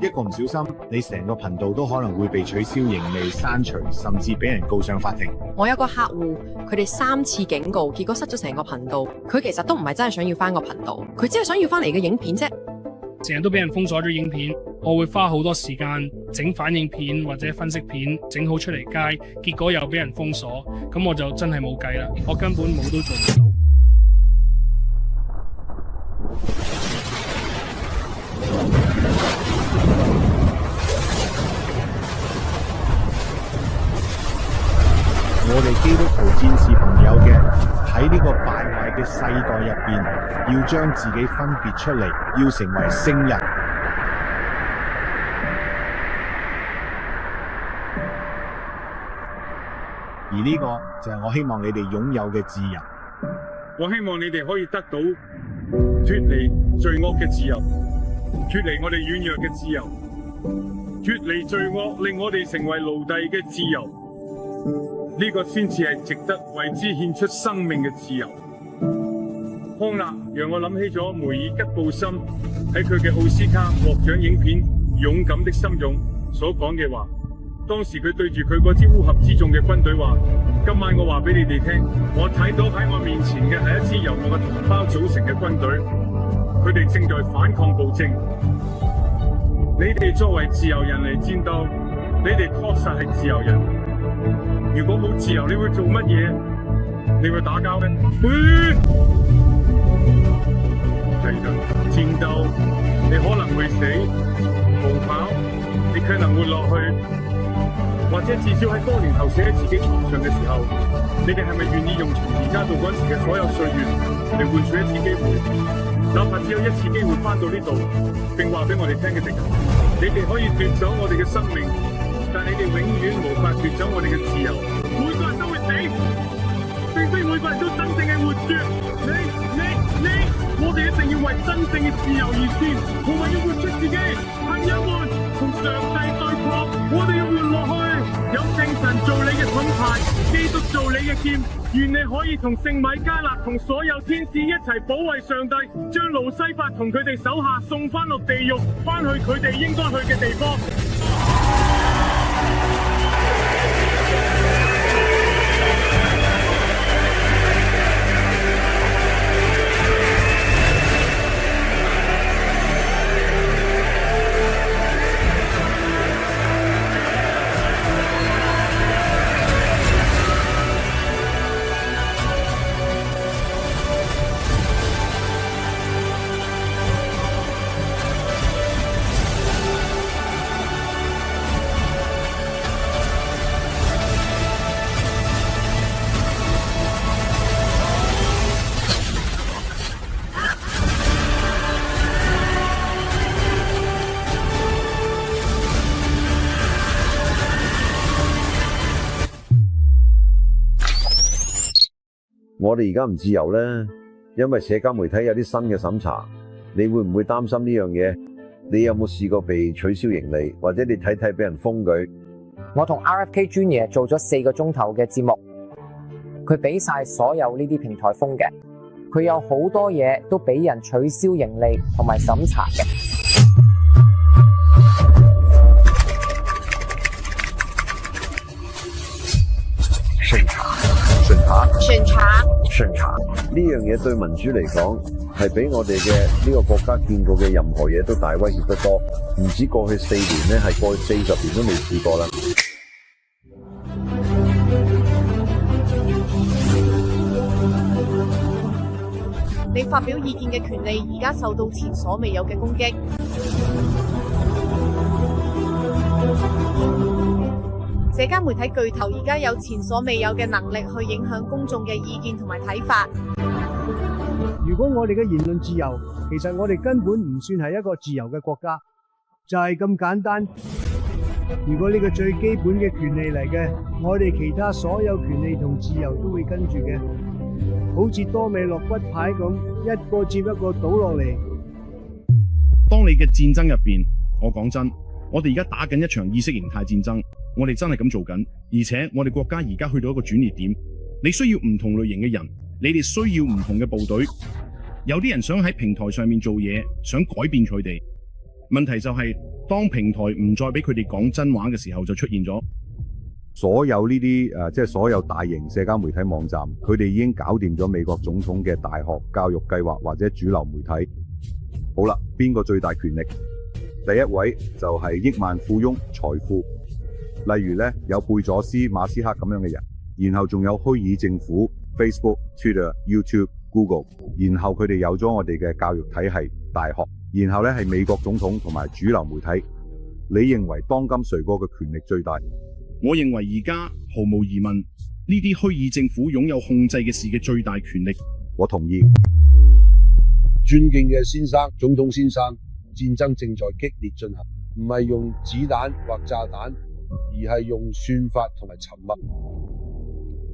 一個唔小心，你成個頻道都可能會被取消盈利、刪除，甚至俾人告上法庭。我有個客戶，佢哋3次警告，結果失咗成個頻道。佢其實都唔係真係想要翻個頻道，佢只係想要翻嚟嘅影片啫。成日都俾人封鎖咗影片，我會花好多時間整反應片或者分析片，整好出嚟街，結果又俾人封鎖，咁我就真係冇計啦，我根本冇都做唔到。我哋基督徒戰士朋友嘅喺呢個敗壞嘅世代入邊，要將自己分別出嚟，要成為聖人。而呢個就係我希望你哋擁有嘅自由。我希望你哋可以得到脫離罪惡嘅自由，脫離我哋軟弱嘅自由，脫離罪惡令我哋成為奴隸嘅自由。呢個先至係值得為之獻出生命嘅自由。康納讓我諗起咗梅爾吉布森喺佢嘅奧斯卡獲獎影片《勇敢的心勇》所講嘅話。當時佢對住佢嗰支烏合之眾嘅軍隊話：今晚我話俾你哋聽，我睇到喺我面前嘅係一支由我嘅同胞組成嘅軍隊，佢哋正在反抗暴政。你哋作為自由人嚟戰鬥，你哋確實係自由人。如果冇自由，你會做乜嘢？你會打交咩？係㗎，戰鬥你可能會死，逃跑你卻能活落去。或者至少喺多年後寫喺自己床上嘅時候，你哋係咪願意用從而家到嗰時嘅所有歲月嚟換取一次機會？哪怕只有一次機會翻到呢度，並話俾我哋聽嘅敵人，你哋可以奪走我哋嘅生命，但你哋永遠無法奪走我哋嘅自由。每個人都會死，並非每個人都真正嘅活着。我哋一定要為真正嘅自由而戰，我哋要活出自己，朋友們，同上帝對抗，我哋要活落去。有聖神做你嘅盾牌，基督做你嘅劍，願你可以同聖米迦勒同所有天使一齊保衛上帝，將路西法同佢哋手下送翻落地獄，翻去佢哋應該去嘅地方。我哋而家唔自由呢，因為社交媒體有啲新嘅審查，你會唔會擔心呢樣嘢？你有冇試過被取消盈利，或者你睇俾人封佢？我同 RFK Jr. 做咗4個鐘頭嘅節目，佢俾晒所有呢啲平台封嘅，佢有好多嘢都俾人取消盈利同埋審查嘅。審查呢樣嘢對民主嚟講，係比我哋嘅呢個國家見過嘅任何嘢都大威脅得多。唔止過去4年呢，係過去40年都未試過啦。你發表意見嘅權利而家受到前所未有嘅攻擊。社交媒體巨頭而家有前所未有嘅能力去影響公眾嘅意見同埋睇法。如果我哋嘅言論自由，其實我哋根本唔算係一個自由嘅國家，就係咁簡單。如果呢個最基本嘅權利嚟嘅，我哋其他所有權利同自由都會跟住嘅，好似多米諾骨牌咁，一個接一個倒落嚟。當你嘅戰爭入邊，我講真，我哋而家打緊一場意識形態戰爭。我哋真係咁做緊，而且我哋國家而家去到一個轉捩點，你需要唔同類型嘅人，你哋需要唔同嘅部隊。有啲人想喺平台上面做嘢，想改變佢哋，問題就係當平台唔再俾佢哋講真話嘅時候，就出現咗所有呢啲即係所有大型社交媒體網站，佢哋已經搞掂咗美國總統嘅大學教育計劃或者主流媒體。好啦，邊個最大權力？第一位就係億萬富翁財富，例如咧有貝佐斯、馬斯克咁樣嘅人，然後仲有虛擬政府 Facebook、Twitter、YouTube、Google， 然後佢哋有咗我哋嘅教育體系大學，然後咧係美國總統同埋主流媒體。你認為當今誰個嘅權力最大？我認為而家毫無疑問，呢啲虛擬政府擁有控制嘅事嘅最大權力。我同意。尊敬嘅先生，總統先生，戰爭正在激烈進行，唔係用子彈或炸彈，而係用算法同埋沉默。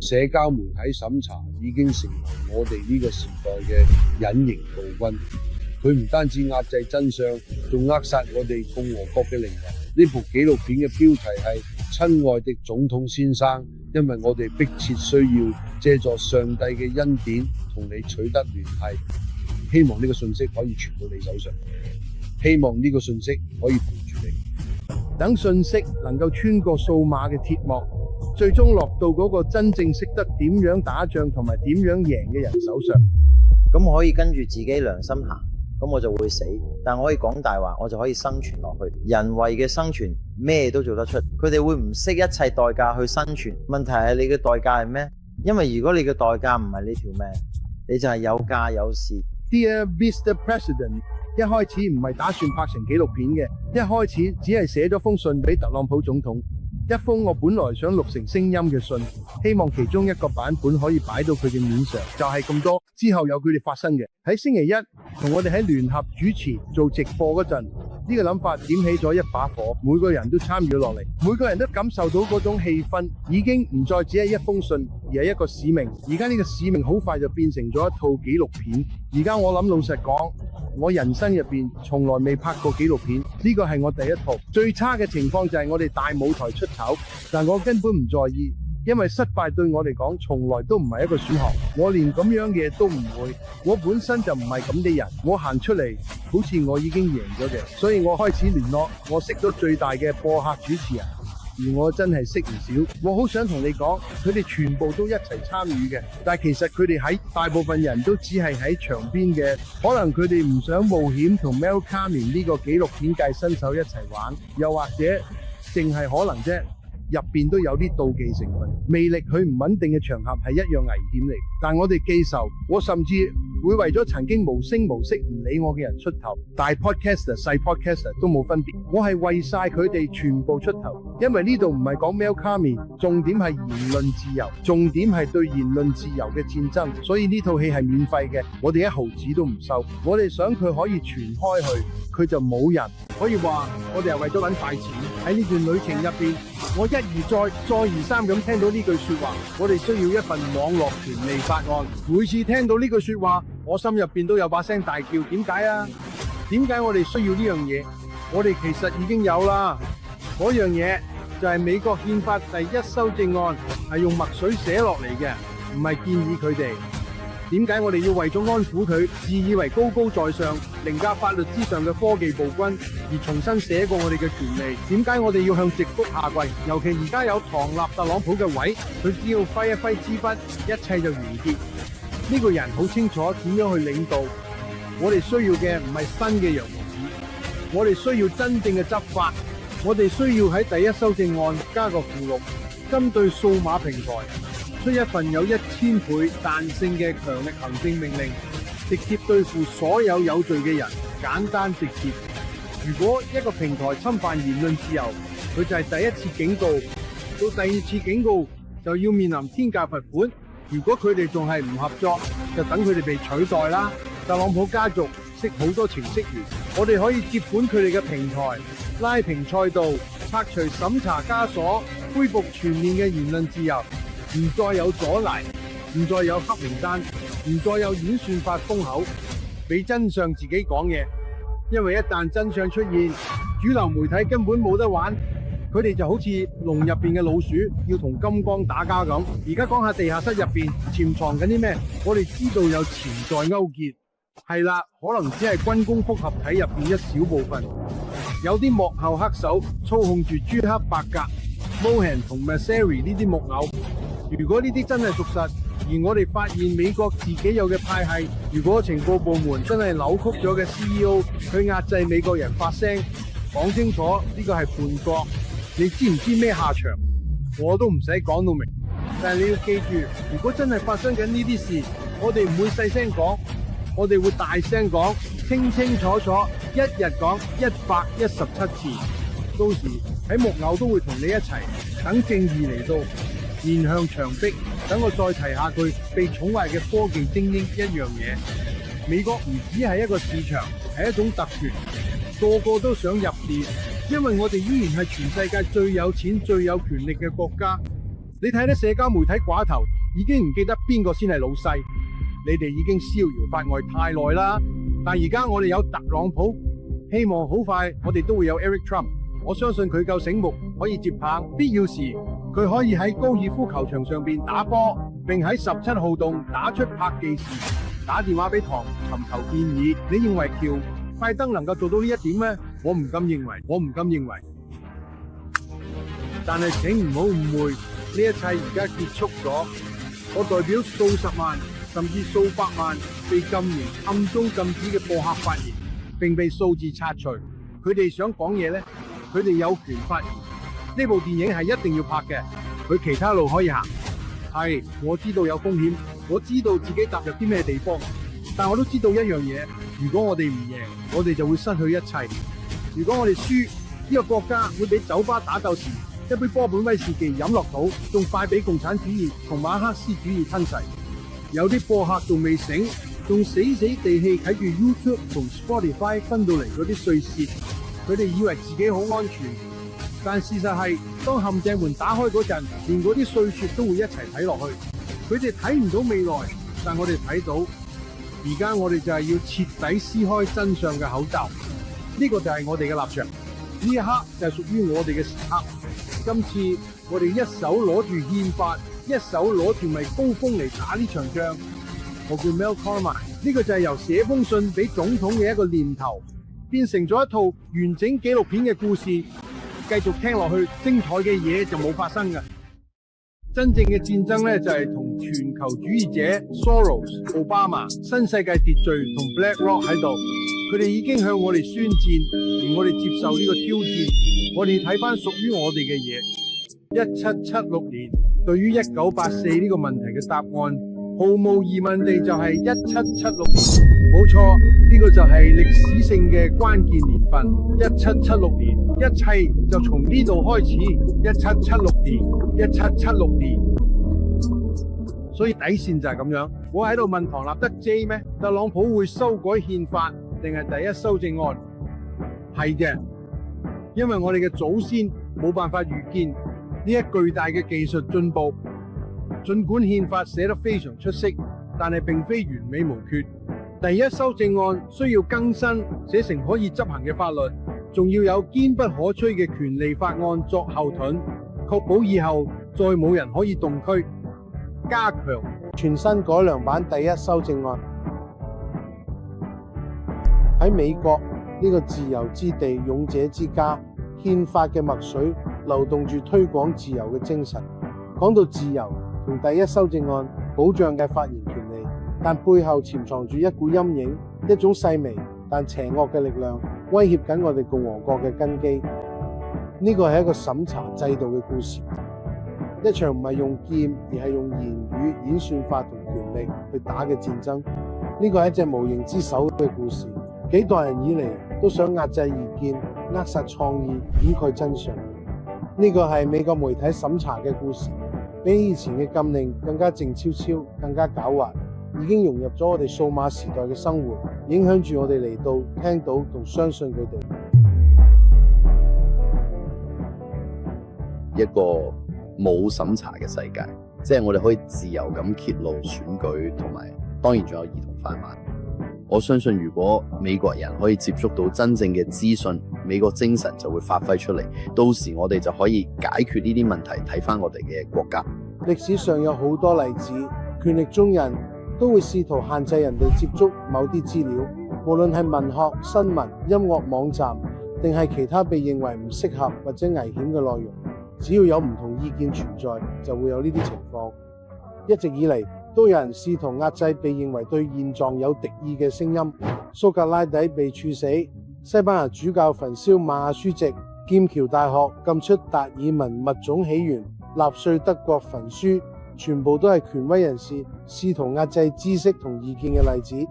社交媒體審查已經成為我哋呢個時代嘅隱形暴君，佢唔單止壓制真相，仲扼殺我哋共和國嘅靈魂。呢部紀錄片嘅標題係親愛的總統先生，因為我哋迫切需要借助上帝嘅恩典同你取得聯繫。希望呢個信息可以傳到你手上，希望呢個信息可以陪住你，等信息能夠穿過數碼嘅鐵幕，最終落到嗰個真正識得點樣打仗同埋點樣贏嘅人手上。咁我可以跟住自己良心行，咁我就會死，但我可以講大話，我就可以生存落去。人為嘅生存咩都做得出，佢哋會唔惜一切代價去生存。問題係你嘅代價係咩？因為如果你嘅代價唔係你條命，你就係有價有市。Dear Mr. President， 一開始唔係打算拍成紀錄片嘅，一開始只係寫咗封信俾特朗普總統，一封我本來想錄成聲音嘅信，希望其中一個版本可以擺到佢嘅面上，就係咁多。之後有佢哋發生嘅，喺星期一同我哋喺聯合主持做直播嗰陣，呢個諗法點起咗一把火，每個人都參與落嚟，每個人都感受到嗰種氣氛，已經唔再只係一封信，而係一個使命。而家呢個使命好快就變成咗一套紀錄片。而家我諗老實講，我人生入邊從來未拍過紀錄片，呢個係我第一套。最差嘅情況就係我哋大舞台出醜，但我根本唔在意，因為失敗對我嚟講從來都唔係一個選項。我連咁樣嘅都唔會，我本身就唔係咁嘅人。我行出嚟好似我已經贏咗嘅，所以我開始聯絡我識咗最大嘅播客主持人，而我真係識唔少。我好想同你講，佢哋全部都一齊參與嘅，但係其實佢哋喺大部分人都只係喺場邊嘅，可能佢哋唔想冒險同 Mel Carmen 呢個紀錄片界新手一齊玩，又或者淨係可能啫。入邊都有啲妒忌成分，魅力去唔穩定嘅場合係一樣危險嚟。但我哋記仇，我甚至會為咗曾經無聲無息唔理我嘅人出頭，大 podcaster 細 podcaster 都冇分別。我係為晒佢哋全部出頭，因為呢度唔係講 Mel Carmen， 重點係言論自由，重點係對言論自由嘅戰爭。所以呢套戲係免費嘅，我哋一毫子都唔收。我哋想佢可以傳開去，佢就冇人可以話我哋係為咗搵快錢。喺呢段旅程入邊，我一而再而三咁聽到呢句說話，我哋需要一份網絡權利法案。每次聽到呢句說話，我心入邊都有把聲大叫，點解啊？點解我哋需要呢樣嘢？我哋其實已經有啦，嗰樣嘢就係美國憲法第1修正案，係用墨水寫落嚟嘅，唔係建議佢哋。點解我哋要為咗安撫佢，自以為高高在上、凌駕法律之上嘅科技暴君，而重新寫過我哋嘅權利？點解我哋要向直谷下跪？尤其而家有唐納特朗普嘅位，佢只要揮一揮支筆，一切就完結。呢個人好清楚點樣去領導。我哋需要嘅唔係新嘅羊毛紙，我哋需要真正嘅執法。我哋需要喺第1修正案加個附錄，針對數碼平台出一份有1000倍彈性嘅強力行政命令，直接對付所有有罪嘅人，簡單直接。如果一個平台侵犯言論自由，佢就係第1次警告，到第2次警告就要面臨天價罰款。如果佢哋仲係唔合作，就等佢哋被取代啦。特朗普家族識好多程式員，我哋可以接管佢哋嘅平台，拉平賽道，拆除審查枷鎖，恢復全面嘅言論自由。唔再有阻攔，唔再有黑名單，唔再有演算法封口，俾真相自己講嘢。因為一旦真相出現，主流媒體根本冇得玩，佢哋就好似籠入邊嘅老鼠，要同金剛打交咁。而家講下地下室入邊潛藏緊啲咩？我哋知道有潛在勾結，係啦，可能只係軍工複合體入邊一小部分。有啲幕後黑手操控住朱克伯格、Mohan 同 Massari 呢啲木偶。如果呢啲真係屬實，而我哋發現美國自己有嘅派系，如果情報部門真係扭曲咗嘅 CEO 去壓制美國人發聲，講清楚呢個係叛國，你知唔知咩下場？我都唔使講到明，但係你要記住，如果真係發生緊呢啲事，我哋唔會細聲講，我哋會大聲講，清清楚楚，一日講117次。到時喺木偶都會同你一齊等正義嚟到，面向牆壁。等我再提下佢被寵壞嘅科技精英一樣嘢。美國唔只係一個市場，係一種特權，個個都想入市，因為我哋依然係全世界最有錢、最有權力嘅國家。你睇得社交媒體寡頭已經唔記得邊個先係老細，你哋已經逍遙法外太耐啦。但而家我哋有特朗普，希望好快我哋都會有 Eric Trump。我相信佢夠醒目，可以接棒，必要時佢可以喺高爾夫球場上邊打波，並喺17號洞打出拍技時，打電話俾唐尋求建議。你認為拜登能夠做到呢一點咩？我唔咁認為。但係請唔好誤會，呢一切而家結束咗。我代表數十萬甚至數百萬被禁言、暗中禁止嘅播客發言，並被數字拆除。佢哋想講嘢呢，佢哋有權發言。呢部電影係一定要拍嘅，佢其他路可以行。係，我知道有風險，我知道自己踏入啲咩地方，但我都知道一樣嘢，如果我哋唔贏，我哋就會失去一切。如果我哋輸，呢個國家會比酒吧打鬥時一杯波本威士忌飲落肚，仲快比共產主義同馬克思主義吞噬。有啲播客仲未醒，仲死死地氣睇住 YouTube 同 Spotify 分到嚟嗰啲碎屑，佢哋以為自己好安全，但事實係當陷阱門打開嗰陣，連嗰啲碎屑都會一齊睇落去。佢哋睇唔到未來，但我哋睇到。而家我哋就係要徹底撕開真相嘅口罩，呢個就係我哋嘅立場。呢一刻就係屬於我哋嘅時刻。今次我哋一手攞住憲法，一手攞住咪高峰嚟打呢場仗。我叫 Mel Karmine， 呢個就係由寫封信俾總統嘅一個念頭，變成咗一套完整紀錄片嘅故事。繼續聽落去，精彩嘅嘢就冇發生嘅。真正嘅戰爭咧，就係同全球主義者 Soros、奧巴馬、新世界秩序同 BlackRock 喺度，佢哋已經向我哋宣戰，而我哋接受呢個挑戰。我哋睇翻屬於我哋嘅嘢。1776年對於1984呢個問題嘅答案，毫無疑問地就係1776年。冇錯，呢個就係歷史性嘅關鍵年份。1776年，一切就從呢度開始。1776年，1776年。所以底線就係咁樣。我喺度問唐納德 J 咩？特朗普會修改憲法定係第一修正案？係嘅，因為我哋嘅祖先冇辦法預見呢一巨大嘅技術進步。儘管憲法寫得非常出色，但係並非完美無缺。第一修正案需要更新，寫成可以執行嘅法律，仲要有堅不可摧嘅權利法案作後盾，確保以後再冇人可以動區。加強全新改良版第一修正案。喺美國呢個自由之地、勇者之家，憲法嘅墨水流動住推廣自由嘅精神。講到自由同第一修正案保障嘅發言權利，但背後潛藏住一股陰影，一種細微但邪惡嘅力量，威脅緊我哋共和國嘅根基。呢個係一個審查制度嘅故事，一場唔係用劍，而係用言語、演算法同權力去打嘅戰爭。呢個係一隻無形之手嘅故事，幾代人以嚟都想壓制意見、扼殺創意、掩蓋真相。呢個係美國媒體審查嘅故事，比以前嘅禁令更加靜悄悄、更加狡猾，已經融入咗我哋數碼時代嘅生活，影響住我哋嚟到、聽到同相信佢哋。一個冇審查嘅世界，即係我哋可以自由咁揭露選舉，同埋當然仲有兒童販賣。我相信如果美國人可以接觸到真正嘅資訊，美國精神就會發揮出嚟，到時我哋就可以解決呢啲問題。睇翻我哋嘅國家，歷史上有好多例子，權力中人都會試圖限制人哋接觸某啲資料，無論係文學、新聞、音樂網站、定係其他被認為唔適合或者危險嘅內容。只要有唔同意見存在，就會有呢啲情況。一直以嚟都有人試圖壓制被認為對現狀有敵意嘅聲音。蘇格拉底被處死，西班牙主教焚燒瑪雅書籍，劍橋大學禁出達爾文物種起源，納粹德國焚書，全部都係權威人士試圖壓制知識同意見嘅例子。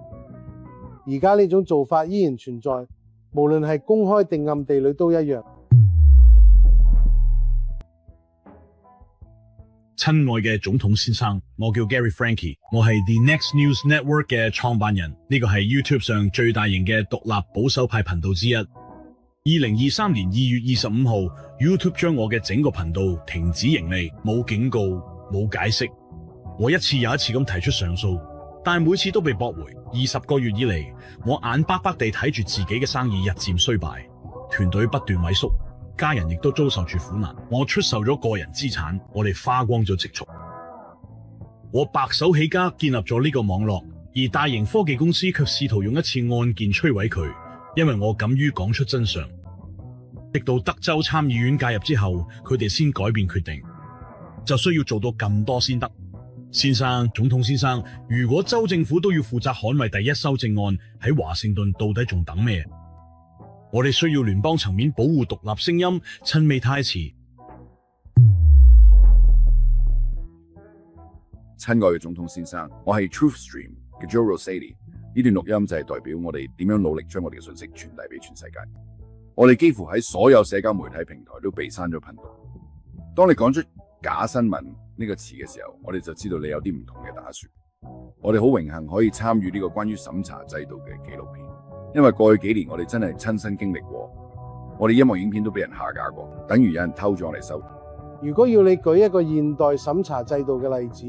而家呢種做法依然存在，無論係公開定暗地裏都一樣。親愛嘅總統先生，我叫 Gary Frankie， 我係 The Next News Network 嘅創辦人，呢個係 YouTube 上最大型嘅獨立保守派頻道之一。2023年2月25號 YouTube 將我嘅整個頻道停止盈利，冇警告，冇解釋。我一次又一次咁提出上訴，但每次都被駁回。20個月以嚟，我眼巴巴地睇住自己嘅生意日漸衰敗，團隊不斷萎縮，家人亦都遭受住苦難。我出售咗個人資產，我哋花光咗積蓄。我白手起家建立咗呢個網絡，而大型科技公司卻試圖用一次案件摧毀佢，因為我敢於講出真相。直到德州參議院介入之後，佢哋先改變決定，就需要做到咁多先得。先生，總統先生，如果州政府都要負責捍衛第一修正案，喺華盛頓到底仲等咩？我哋需要聯邦層面保護獨立聲音，趁未太遲。親愛嘅總統先生，我係 TruthStream 嘅 Joe Rosati， 呢段錄音就係代表我哋點樣努力將我哋嘅信息傳遞俾全世界。我哋幾乎喺所有社交媒體平台都被刪咗頻道。當你講出假新聞呢個詞嘅時候，我哋就知道你有啲唔同嘅打算。我哋好榮幸可以參與呢個關於審查制度嘅紀錄片，因為過去幾年我哋真係親身經歷過，我哋音樂影片都俾人下架過，等於有人偷咗我哋收。如果要你舉一個現代審查制度嘅例子，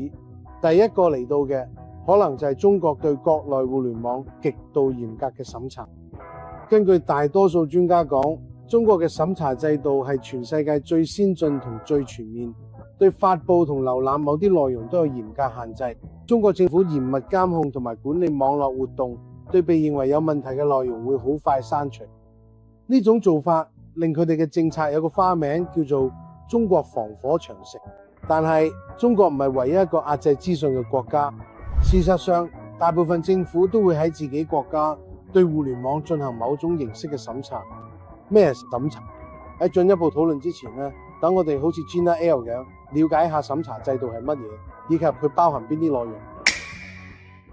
第一個嚟到嘅可能就係中國對國內互聯網極度嚴格嘅審查。根據大多數專家講，中國嘅審查制度係全世界最先進同最全面，對發布同瀏覽某啲內容都有嚴格限制。中國政府嚴密監控同埋管理網絡活動，對被認為有問題嘅內容會好快刪除。呢種做法令佢哋嘅政策有個花名叫做中國防火長城。但係中國唔係唯一一個壓制資訊嘅國家。事實上，大部分政府都會喺自己國家對互聯網進行某種形式嘅審查。咩審查？喺進一步討論之前呢，等我哋好似 Gina L 咁了解一下審查制度係乜嘢，以及佢包含邊啲內容。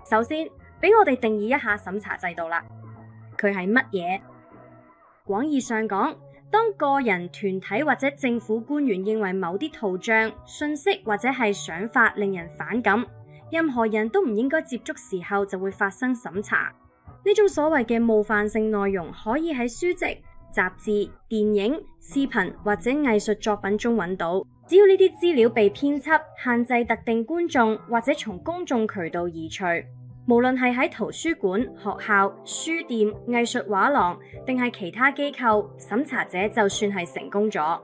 首先，俾我哋定義一下審查制度啦。佢係乜嘢？廣義上講，當個人、團體或者政府官員認為某啲圖像、信息或者係想法令人反感，任何人都唔應該接觸時候，就會發生審查。呢種所謂嘅冒犯性內容可以喺書籍、雜誌、電影、視頻或者藝術作品中揾到。只要呢啲資料被編輯、限制特定觀眾或者從公眾渠道移除，無論係喺圖書館、學校、書店、藝術畫廊定係其他機構，審查者就算係成功咗。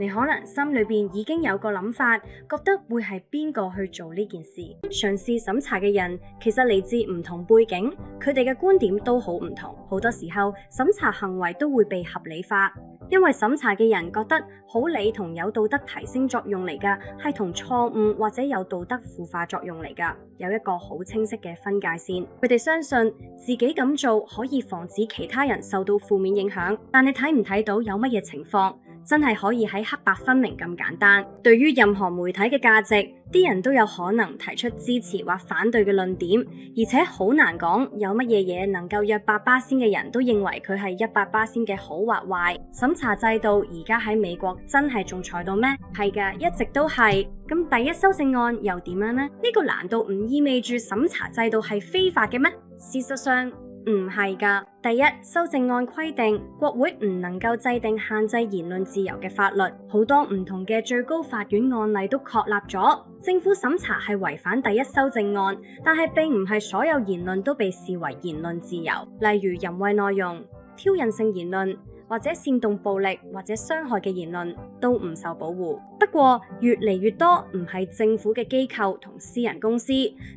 你可能心裏邊已經有個諗法，覺得會係邊個去做呢件事。嘗試審查嘅人其實嚟自唔同背景，佢哋嘅觀點都好唔同。好多時候審查行為都會被合理化，因為審查嘅人覺得好理同有道德提升作用嚟㗎，係同錯誤或者有道德腐化作用嚟㗎，有一個好清晰嘅分界線。佢哋相信自己咁做可以防止其他人受到負面影響，但你睇唔睇到有乜嘢情況真係可以喺黑白分明咁簡單？對於任何媒體嘅價值，啲人都有可能提出支持或反對嘅論點，而且好難講有乜嘢嘢能夠約100%嘅人都認為佢係100%嘅好或壞。審查制度而家喺美國真係仲裁到咩？係㗎，一直都係。咁第一修正案又點樣呢？呢個難道唔意味住審查制度係非法嘅咩？事實上唔係㗎。第一修正案規定，國會唔能夠制定限制言論自由嘅法律。好多唔同嘅最高法院案例都確立咗，政府審查係違反第一修正案，但係並唔係所有言論都被視為言論自由。例如淫穢內容、挑釁性言論、或者煽動暴力或者傷害嘅言論都唔受保護。不過越嚟越多唔係政府嘅機構同私人公司，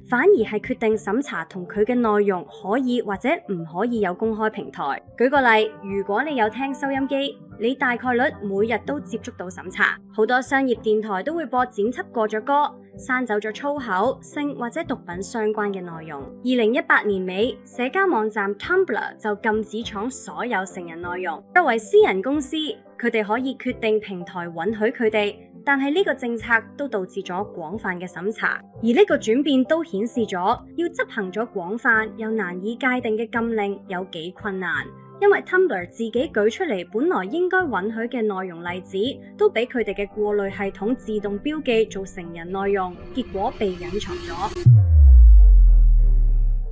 反而係決定審查同佢嘅內容可以或者唔可以有公開平台。舉個例，如果你有聽收音機，你大概率每日都接觸到審查。好多商業電台都會播剪輯過咗歌，刪走咗粗口、性或者毒品相關嘅內容。2018年尾，社交網站 Tumblr 就禁止闖所有成人內容。作為私人公司，佢哋可以決定平台允許佢哋，但係呢個政策都導致咗廣泛嘅審查。而呢個轉變都顯示咗，要執行咗廣泛又難以界定嘅禁令有幾困難。因為 Tumblr 自己舉出嚟本來應該允許嘅內容例子，都俾佢哋嘅過濾系統自動標記做成人內容，結果被隱藏咗。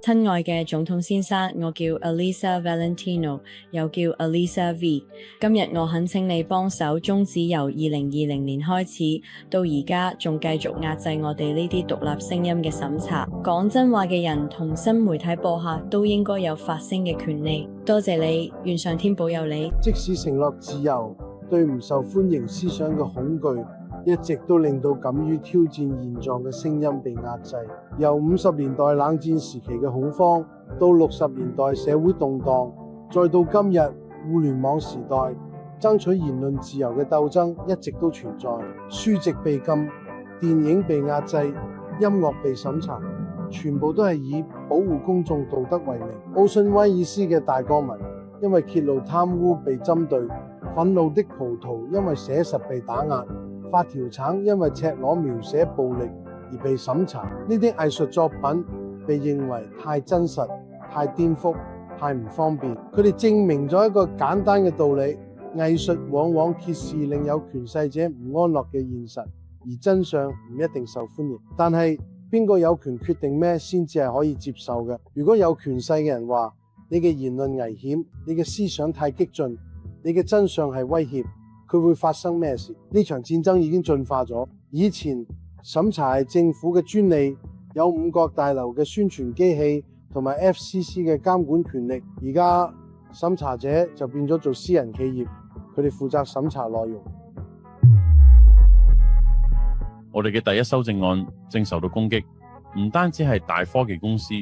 親愛嘅總統先生，我叫 Alisa Valentino， 又叫 Alisa V。今日我懇請你幫手終止由2020年開始到而家仲繼續壓制我哋呢啲獨立聲音嘅審查。講真話嘅人同新媒體播客都應該有發聲嘅權利。多謝你，願上天保佑你。即使承諾自由，對唔受歡迎思想嘅恐懼，一直都令到敢於挑戰現狀嘅聲音被壓制。由50年代冷戰時期嘅恐慌，到60年代社會動盪，再到今日互聯網時代，爭取言論自由嘅鬥爭一直都存在。書籍被禁，電影被壓制，音樂被審查，全部都係以保護公眾道德為名。奧遜威爾斯嘅大國民因為揭露貪污被針對，憤怒的葡萄因為寫實被打壓，發條橙因為赤裸描寫暴力而被審查。呢啲藝術作品被認為太真實、太顛覆、太唔方便。佢哋證明咗一個簡單嘅道理：藝術往往揭示令有權勢者唔安樂嘅現實，而真相唔一定受歡迎。但係邊個有權決定咩先至係可以接受嘅？如果有權勢嘅人話你嘅言論危險，你嘅思想太激進，你嘅真相係威脅，佢會發生咩事？呢場戰爭已經進化咗。以前審查係政府嘅專利，有五角大樓嘅宣傳機器同埋 FCC 嘅監管權力。而家審查者就變咗做私人企業，佢哋負責審查內容。我哋嘅第一修正案正受到攻擊，唔單止係大科技公司，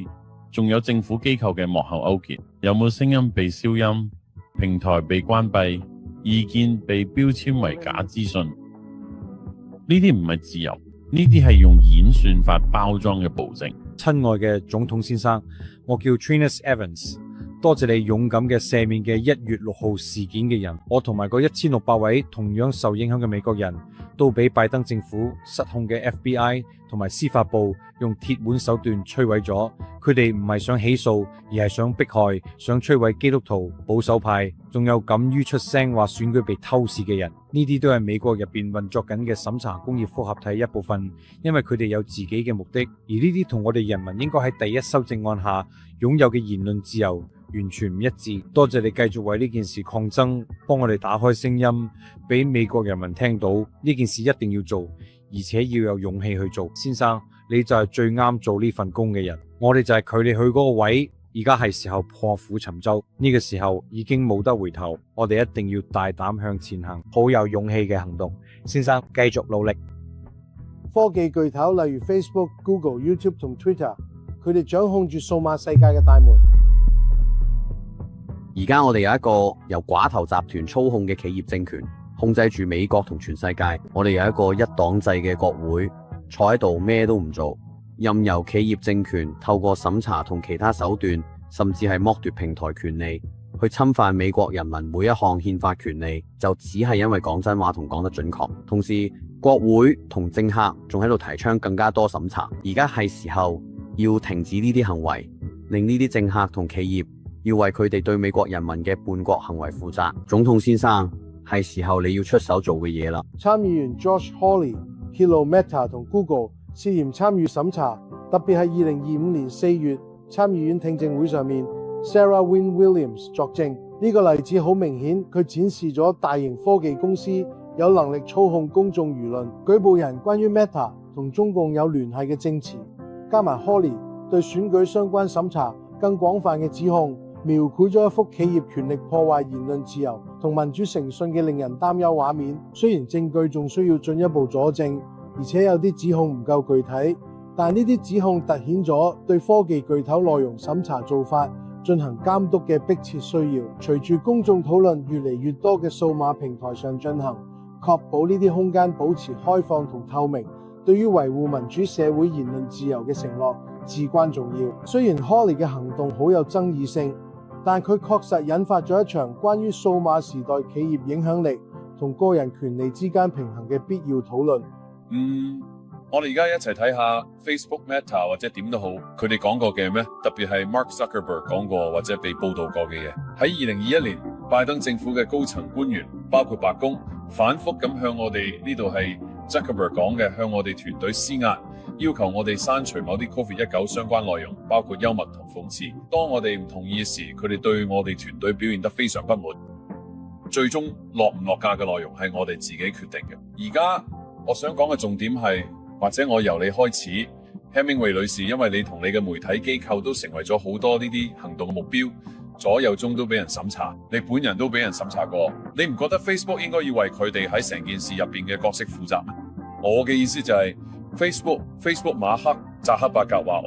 仲有政府機構嘅幕後勾結。有冇聲音被消音？平台被關閉？意見被標籤為假資訊？呢啲唔係自由，呢啲係用演算法包裝嘅暴政。親愛嘅總統先生，我叫 Trinas Evans， 多謝你勇敢嘅赦免嘅1月6號事件嘅人。我同埋嗰1600位同樣受影響嘅美國人都俾拜登政府失控嘅 FBI 同埋司法部用鐵腕手段摧毀咗。佢哋唔係想起訴，而係想迫害、想摧毀基督徒、保守派，仲有敢於出聲話選舉被偷竊嘅人。呢啲都係美國入邊運作緊嘅審查工業複合體一部分，因為佢哋有自己嘅目的。而呢啲同我哋人民應該喺第一修正案下擁有嘅言論自由完全唔一致。多謝你繼續為呢件事抗爭，幫我哋打開聲音，俾美國人民聽到呢件事一定要做，而且要有勇氣去做。先生，你就係最啱做呢份工嘅人。我哋就係距離去嗰個位，而家係時候破釜沉舟。呢個時候已經冇得回頭，我哋一定要大膽向前行，好有勇氣嘅行動。先生，繼續努力。科技巨頭例如 Facebook、Google、YouTube 同 Twitter， 佢哋掌控住數碼世界嘅大門。而家我哋有一個由寡頭集團操控嘅企業政權，控制住美國同全世界。我哋有一個一黨制嘅國會，坐喺度咩都唔做，任由企業政權透過審查同其他手段，甚至係剝奪平台權利，去侵犯美國人民每一項憲法權利，就只係因為講真話同講得準確。同時，國會同政客仲喺度提倡更加多審查。而家係時候要停止呢啲行為，令呢啲政客同企業要為佢哋對美國人民嘅叛國行為負責。總統先生，係時候你要出手做嘅嘢啦。參議員 Josh Hawley 揭露 Meta 同 Google 涉嫌參與審查，特別係2025年4月參議院聽證會上面 Sarah Wynne Williams 作證。呢個例子好明顯，佢展示咗大型科技公司有能力操控公眾輿論。舉報人關於 Meta 同中共有聯繫嘅證詞，加埋 Hawley 對選舉相關審查更廣泛嘅指控，描繪咗一幅企業權力破壞言論自由同民主誠信嘅令人擔憂畫面。雖然證據仲需要進一步佐證，而且有啲指控唔夠具體，但呢啲指控凸顯咗對科技巨頭內容審查做法進行監督嘅迫切需要。隨住公眾討論越嚟越多嘅數碼平台上進行，確保呢啲空間保持開放同透明，對於維護民主社會言論自由嘅承諾至關重要。雖然 Hawley 嘅行動好有爭議性，但佢確實引發咗一場關於數碼時代企業影響力同個人權利之間平衡嘅必要討論。我哋而家一齊睇下 Facebook Meta 或者點都好，佢哋講過嘅咩？特別係 Mark Zuckerberg 講過或者被報道過嘅嘢。喺2021年，拜登政府嘅高層官員，包括白宮，反覆咁向我哋呢度係 Zuckerberg 講嘅，向我哋團隊施壓，要求我哋刪除某啲 COVID-19 相關內容，包括幽默同諷刺。當我哋唔同意時，佢哋對我哋團隊表現得非常不滿。最終落唔落架嘅內容係我哋自己決定嘅。而家我想講嘅重點係，或者我由你開始 Hemingway 女士，因為你同你嘅媒體機構都成為咗好多呢啲行動嘅目標，左右中都俾人審查，你本人都俾人審查過。你唔覺得 Facebook 應該要為佢哋喺成件事入邊嘅角色負責咩？我嘅意思就係 Facebook 馬克扎克伯格話，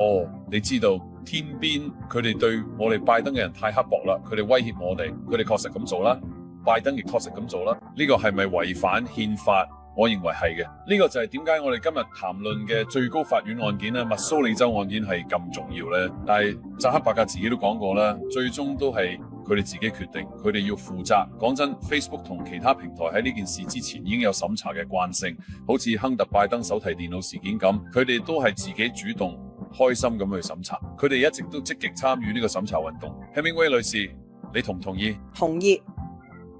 你知道天邊佢哋對我哋拜登嘅人太刻薄啦，佢哋威脅我哋，佢哋確實咁做啦，拜登亦確實咁做啦。呢個係咪違反憲法？我認為係嘅。呢個就係點解我哋今日談論嘅最高法院案件咧，密蘇里州案件係咁重要咧。但係扎克伯格自己都講過啦，最終都係佢哋自己決定，佢哋要負責。講真 ，Facebook 同其他平台喺呢件事之前已經有審查嘅慣性，好似亨特拜登手提電腦事件咁，佢哋都係自己主動開心咁去審查，佢哋一直都積極參與呢個審查運動。Hemingway 女士，你同唔同意？同意。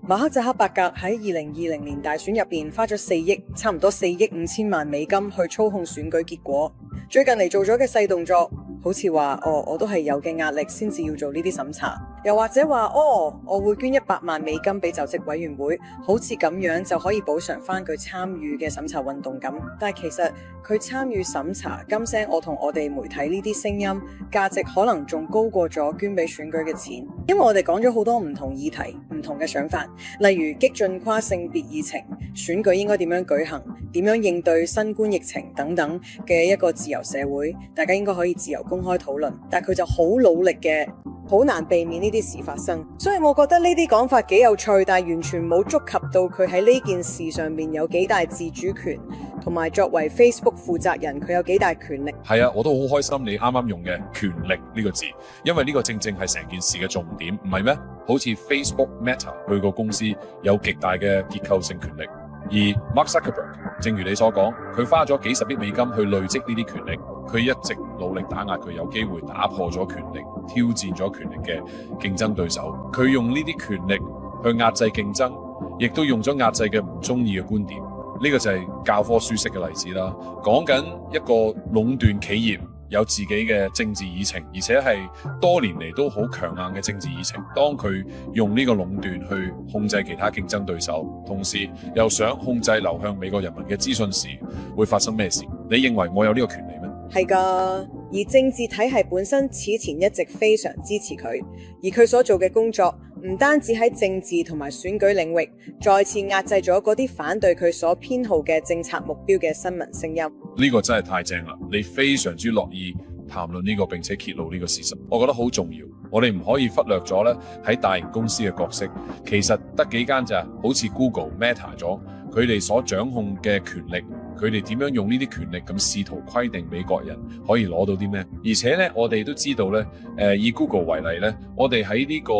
馬克扎克伯格喺2020年大選入邊花咗4億，差唔多4億5千萬美金去操控選舉結果。最近嚟做咗嘅細動作，好似話我都係有嘅壓力先至要做呢啲審查，又或者話我會捐100萬美金俾就職委員會，好似咁樣就可以補償翻佢參與嘅審查運動咁。但係其實佢參與審查今聲我同我哋媒體呢啲聲音價值可能仲高過咗捐俾選舉嘅錢，因為我哋講咗好多唔同議題、唔同嘅想法，例如激進跨性別議程、選舉應該點樣舉行、點樣應對新冠疫情等等嘅一個自由社會，大家應該可以自由公開討論。但佢就好努力嘅，好難避免呢啲事發生。所以我覺得呢啲講法幾有趣，但係完全冇觸及到佢喺呢件事上面有幾大自主權，同埋作為 Facebook 負責人佢有幾大權力。係啊，我都好開心你啱啱用嘅權力呢個字，因為呢個正正係成件事嘅重點，唔係咩？好似 Facebook Meta 佢個公司有極大嘅結構性權力，而 Mark Zuckerberg 正如你所講，佢花咗幾十億美金去累積呢啲權力，佢一直努力打壓佢有機會打破咗權力、挑戰咗權力嘅競爭對手。佢用呢啲權力去壓制競爭，亦都用咗壓制嘅唔中意嘅觀點。呢個就係教科書式嘅例子啦。講緊一個壟斷企業有自己嘅政治議程，而且係多年嚟都好強硬嘅政治議程。當佢用呢個壟斷去控制其他競爭對手，同時又想控制流向美國人民嘅資訊時，會發生咩事？你認為我有呢個權利咩？係㗎，而政治體系本身此前一直非常支持佢，而佢所做嘅工作唔單止喺政治同埋選舉領域，再次壓制咗嗰啲反對佢所偏好嘅政策目標嘅新聞聲音。呢個真係太正啦！你非常之樂意談論呢個並且揭露呢個事實，我覺得好重要。我哋唔可以忽略咗咧喺大型公司嘅角色，其實得幾間咋，好似 Google、Meta 咗，佢哋所掌控嘅權力。佢哋點樣用呢啲權力咁試圖規定美國人可以攞到啲咩？而且咧，我哋都知道咧，以 Google 為例咧，我哋喺呢個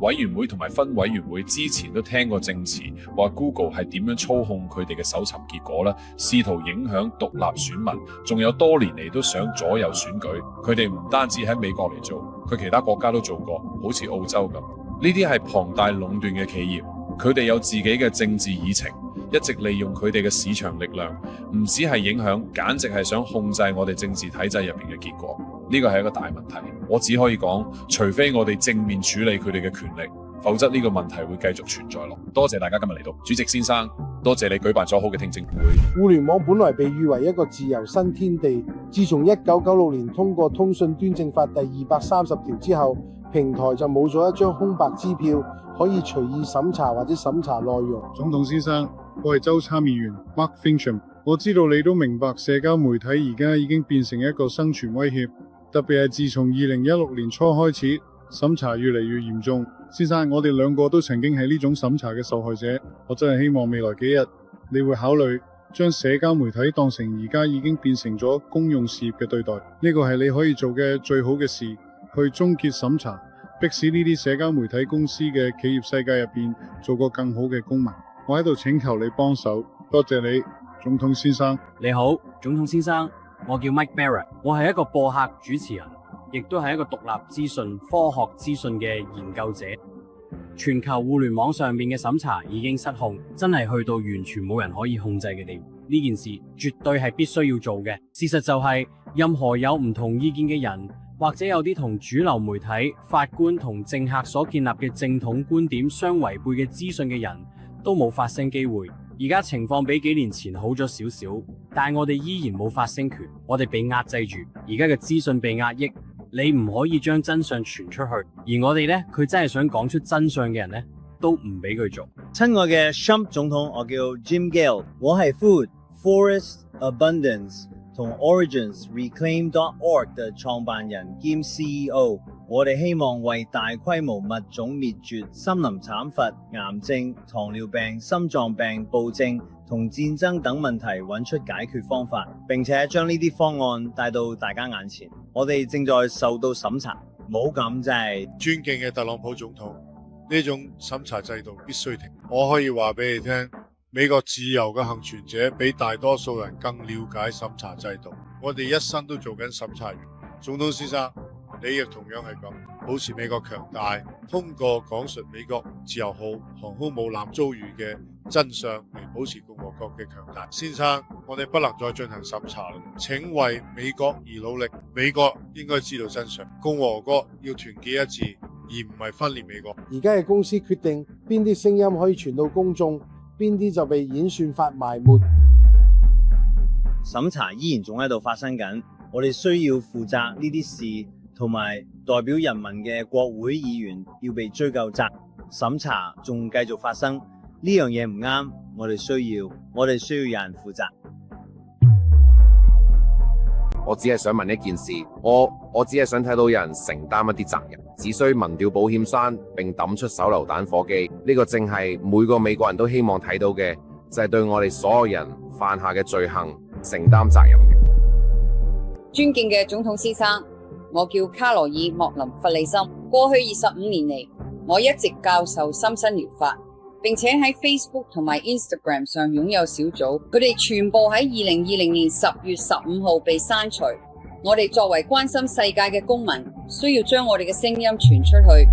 委員會同埋分委員會之前都聽過證詞，話 Google 係點樣操控佢哋嘅搜尋結果啦，試圖影響獨立選民，仲有多年嚟都想左右選舉。佢哋唔單止喺美國嚟做，佢其他國家都做過，好似澳洲咁。呢啲係龐大壟斷嘅企業，佢哋有自己嘅政治議程。一直利用佢哋嘅市場力量，唔只係影響，簡直係想控制我哋政治體制入邊嘅結果。呢個係一個大問題。我只可以講，除非我哋正面處理佢哋嘅權力，否則呢個問題會繼續存在落。多謝大家今日嚟到，主席先生，多謝你舉辦咗好嘅聽證會。互聯網本來被譽為一個自由新天地，自從1996年通過《通訊端正法》第230條之後，平台就冇咗一張空白支票，可以隨意審查或者審查內容。總統先生，我係州參議員 Mark Fincham， 我知道你都明白社交媒體而家已經變成一個生存威脅，特別係自從2016年初開始，審查越嚟越嚴重。先生，我哋兩個都曾經係呢種審查嘅受害者，我真係希望未來幾日你會考慮將社交媒體當成而家已經變成咗公用事業嘅對待，呢個係你可以做嘅最好嘅事，去終結審查，迫使呢啲社交媒體公司嘅企業世界入邊做個更好嘅公民。我喺度請求你幫手，多謝你，總統先生。你好，總統先生，我叫 Mike Barrett， 我係一個播客主持人，亦都係一個獨立資訊、科學資訊嘅研究者。全球互聯網上面嘅審查已經失控，真係去到完全冇人可以控制嘅地步。呢件事絕對係必須要做嘅。事實就係，任何有唔同意見嘅人，或者有啲同主流媒體、法官同政客所建立嘅正統觀點相違背嘅資訊嘅人，都冇發聲機會。而家情況比幾年前好咗少少，但係我哋依然冇發聲權，我哋被壓制住。而家嘅資訊被壓抑，你唔可以將真相傳出去。而我哋呢，佢真係想講出真相嘅人呢，都唔俾佢做。親愛嘅 Trump 總統，我叫 Jim Gale， 我係 Food Forest Abundance 同 Origins Reclaim.org 嘅創辦人兼 CEO。我哋希望為大規模物種滅絕、森林慘伐、癌症、糖尿病、心臟病、暴政同戰爭等問題揾出解決方法，並且將呢啲方案帶到大家眼前。我哋正在受到審查，唔好咁真係。尊敬嘅特朗普總統，呢種審查制度必須停。我可以話俾你聽，美國自由嘅幸存者比大多數人更了解審查制度。我哋一生都做緊審查員。總統先生，你亦同樣係咁，保持美國強大，通過講述美國自由號航空母艦遭遇嘅真相嚟保持共和國嘅強大。先生，我哋不能再進行審查啦，請為美國而努力。美國應該知道真相，共和國要團結一致，而唔係分裂美國。而家係公司決定邊啲聲音可以傳到公眾，邊啲就被演算法埋沒。審查依然仲喺度發生緊，我哋需要負責呢啲事，同埋代表人民嘅國會議員要被追究責。審查仲繼續發生，呢樣嘢唔啱，我哋需要有人負責。我只係想問一件事，我只係想睇到有人承擔一啲責任，只需民調保險山並抌出手榴彈火機，呢個正係每個美國人都希望睇到嘅，就係對我哋所有人犯下嘅罪行承擔責任嘅。尊敬嘅總統先生，我叫卡羅爾莫林弗里森。過去25年嚟，我一直教授心身療法，並且喺 Facebook 同埋 Instagram 上擁有小組，佢哋全部喺2020年10月15號被刪除。我哋作為關心世界嘅公民，需要將我哋嘅聲音傳出去。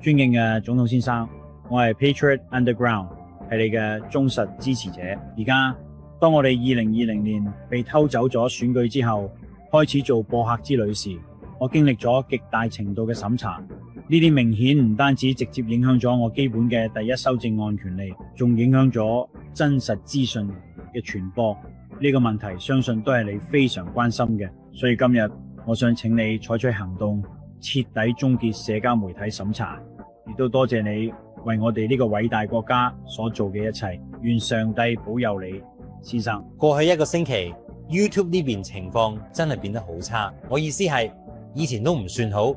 尊敬嘅總統先生，我係 Patriot Underground， 係你嘅忠實支持者。而家當我哋2020年被偷走咗選舉之後，開始做播客之旅時，我經歷咗極大程度嘅審查。呢啲明顯唔單止直接影響咗我基本嘅第一修正案權利，仲影響咗真實資訊嘅傳播。呢個問題相信都係你非常關心嘅，所以今日我想請你採取行動，徹底終結社交媒體審查。亦都多謝你為我哋呢個偉大國家所做嘅一切。願上帝保佑你，先生。過去一個星期 YouTube 呢邊情況真係變得好差，我意思係以前都唔算好，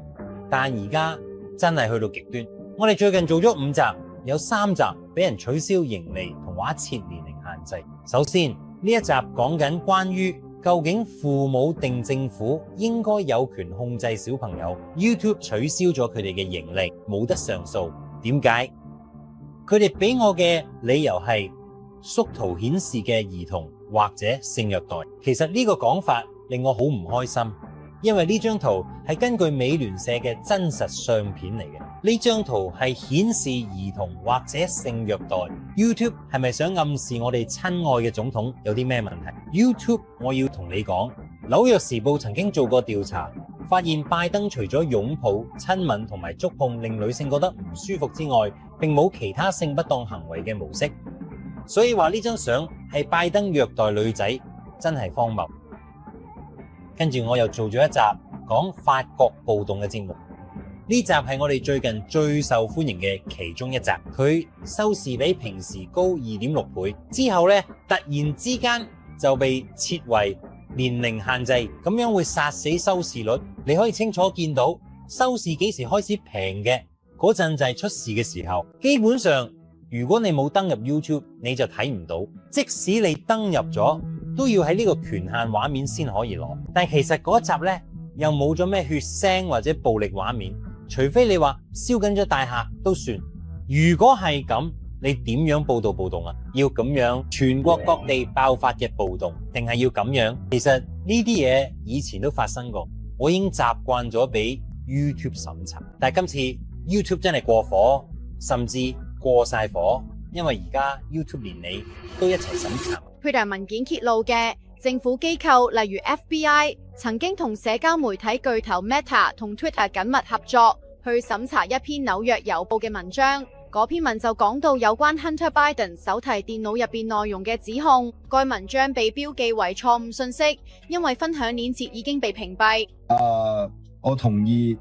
但而家真係去到極端。我哋最近做咗5集，有3集俾人取消盈利同話設年齡限制。首先呢一集講緊關於究竟父母定政府應該有權控制小朋友。 YouTube 取消咗佢哋嘅盈利，冇得上訴。點解？佢哋俾我嘅理由係縮圖顯示嘅兒童或者性虐待。其實呢個講法令我好唔開心，因為呢張圖係根據美聯社嘅真實相片嚟嘅。呢張圖係顯示兒童或者性虐待。YouTube 係咪想暗示我哋親愛嘅總統有啲咩問題？ YouTube， 我要同你講，紐約時報曾經做過調查，發現拜登除咗擁抱、親吻同埋觸碰令女性覺得唔舒服之外，並冇其他性不當行為嘅模式。所以話呢張相係拜登虐待女仔，真係荒謬。跟住我又做咗一集講法國暴動嘅節目，呢集係我哋最近最受歡迎嘅其中一集，佢收視比平時高 2.6 倍，之後呢，突然之間就被設為年齡限制，咁樣會殺死收視率。你可以清楚見到收視幾時開始平嘅嗰陣就係出事嘅時候。基本上如果你冇登入 YouTube 你就睇唔到，即使你登入咗都要喺呢個權限畫面先可以攞。但其實嗰集呢，又冇咗咩血腥或者暴力畫面，除非你話燒緊咗大廈都算。如果係咁，你點樣報道暴動啊？要咁樣全國各地爆發嘅暴動，定係要咁樣？其實呢啲嘢以前都發生過，我已經習慣咗俾 YouTube 審查。但係今次 YouTube 真係過火，甚至過晒火，因為而家 YouTube 連你都一齊審查。Twitter 文件揭露嘅政府機構，例如 FBI，曾經同社交媒體巨頭 Meta 同 Twitter 緊密合作，去審查一篇紐約郵報嘅文章。嗰篇文就講到有關 Hunter Biden 手提電腦入邊內容嘅指控，該文章被標記為錯誤信息，因為分享鏈接已經被屏蔽。我同意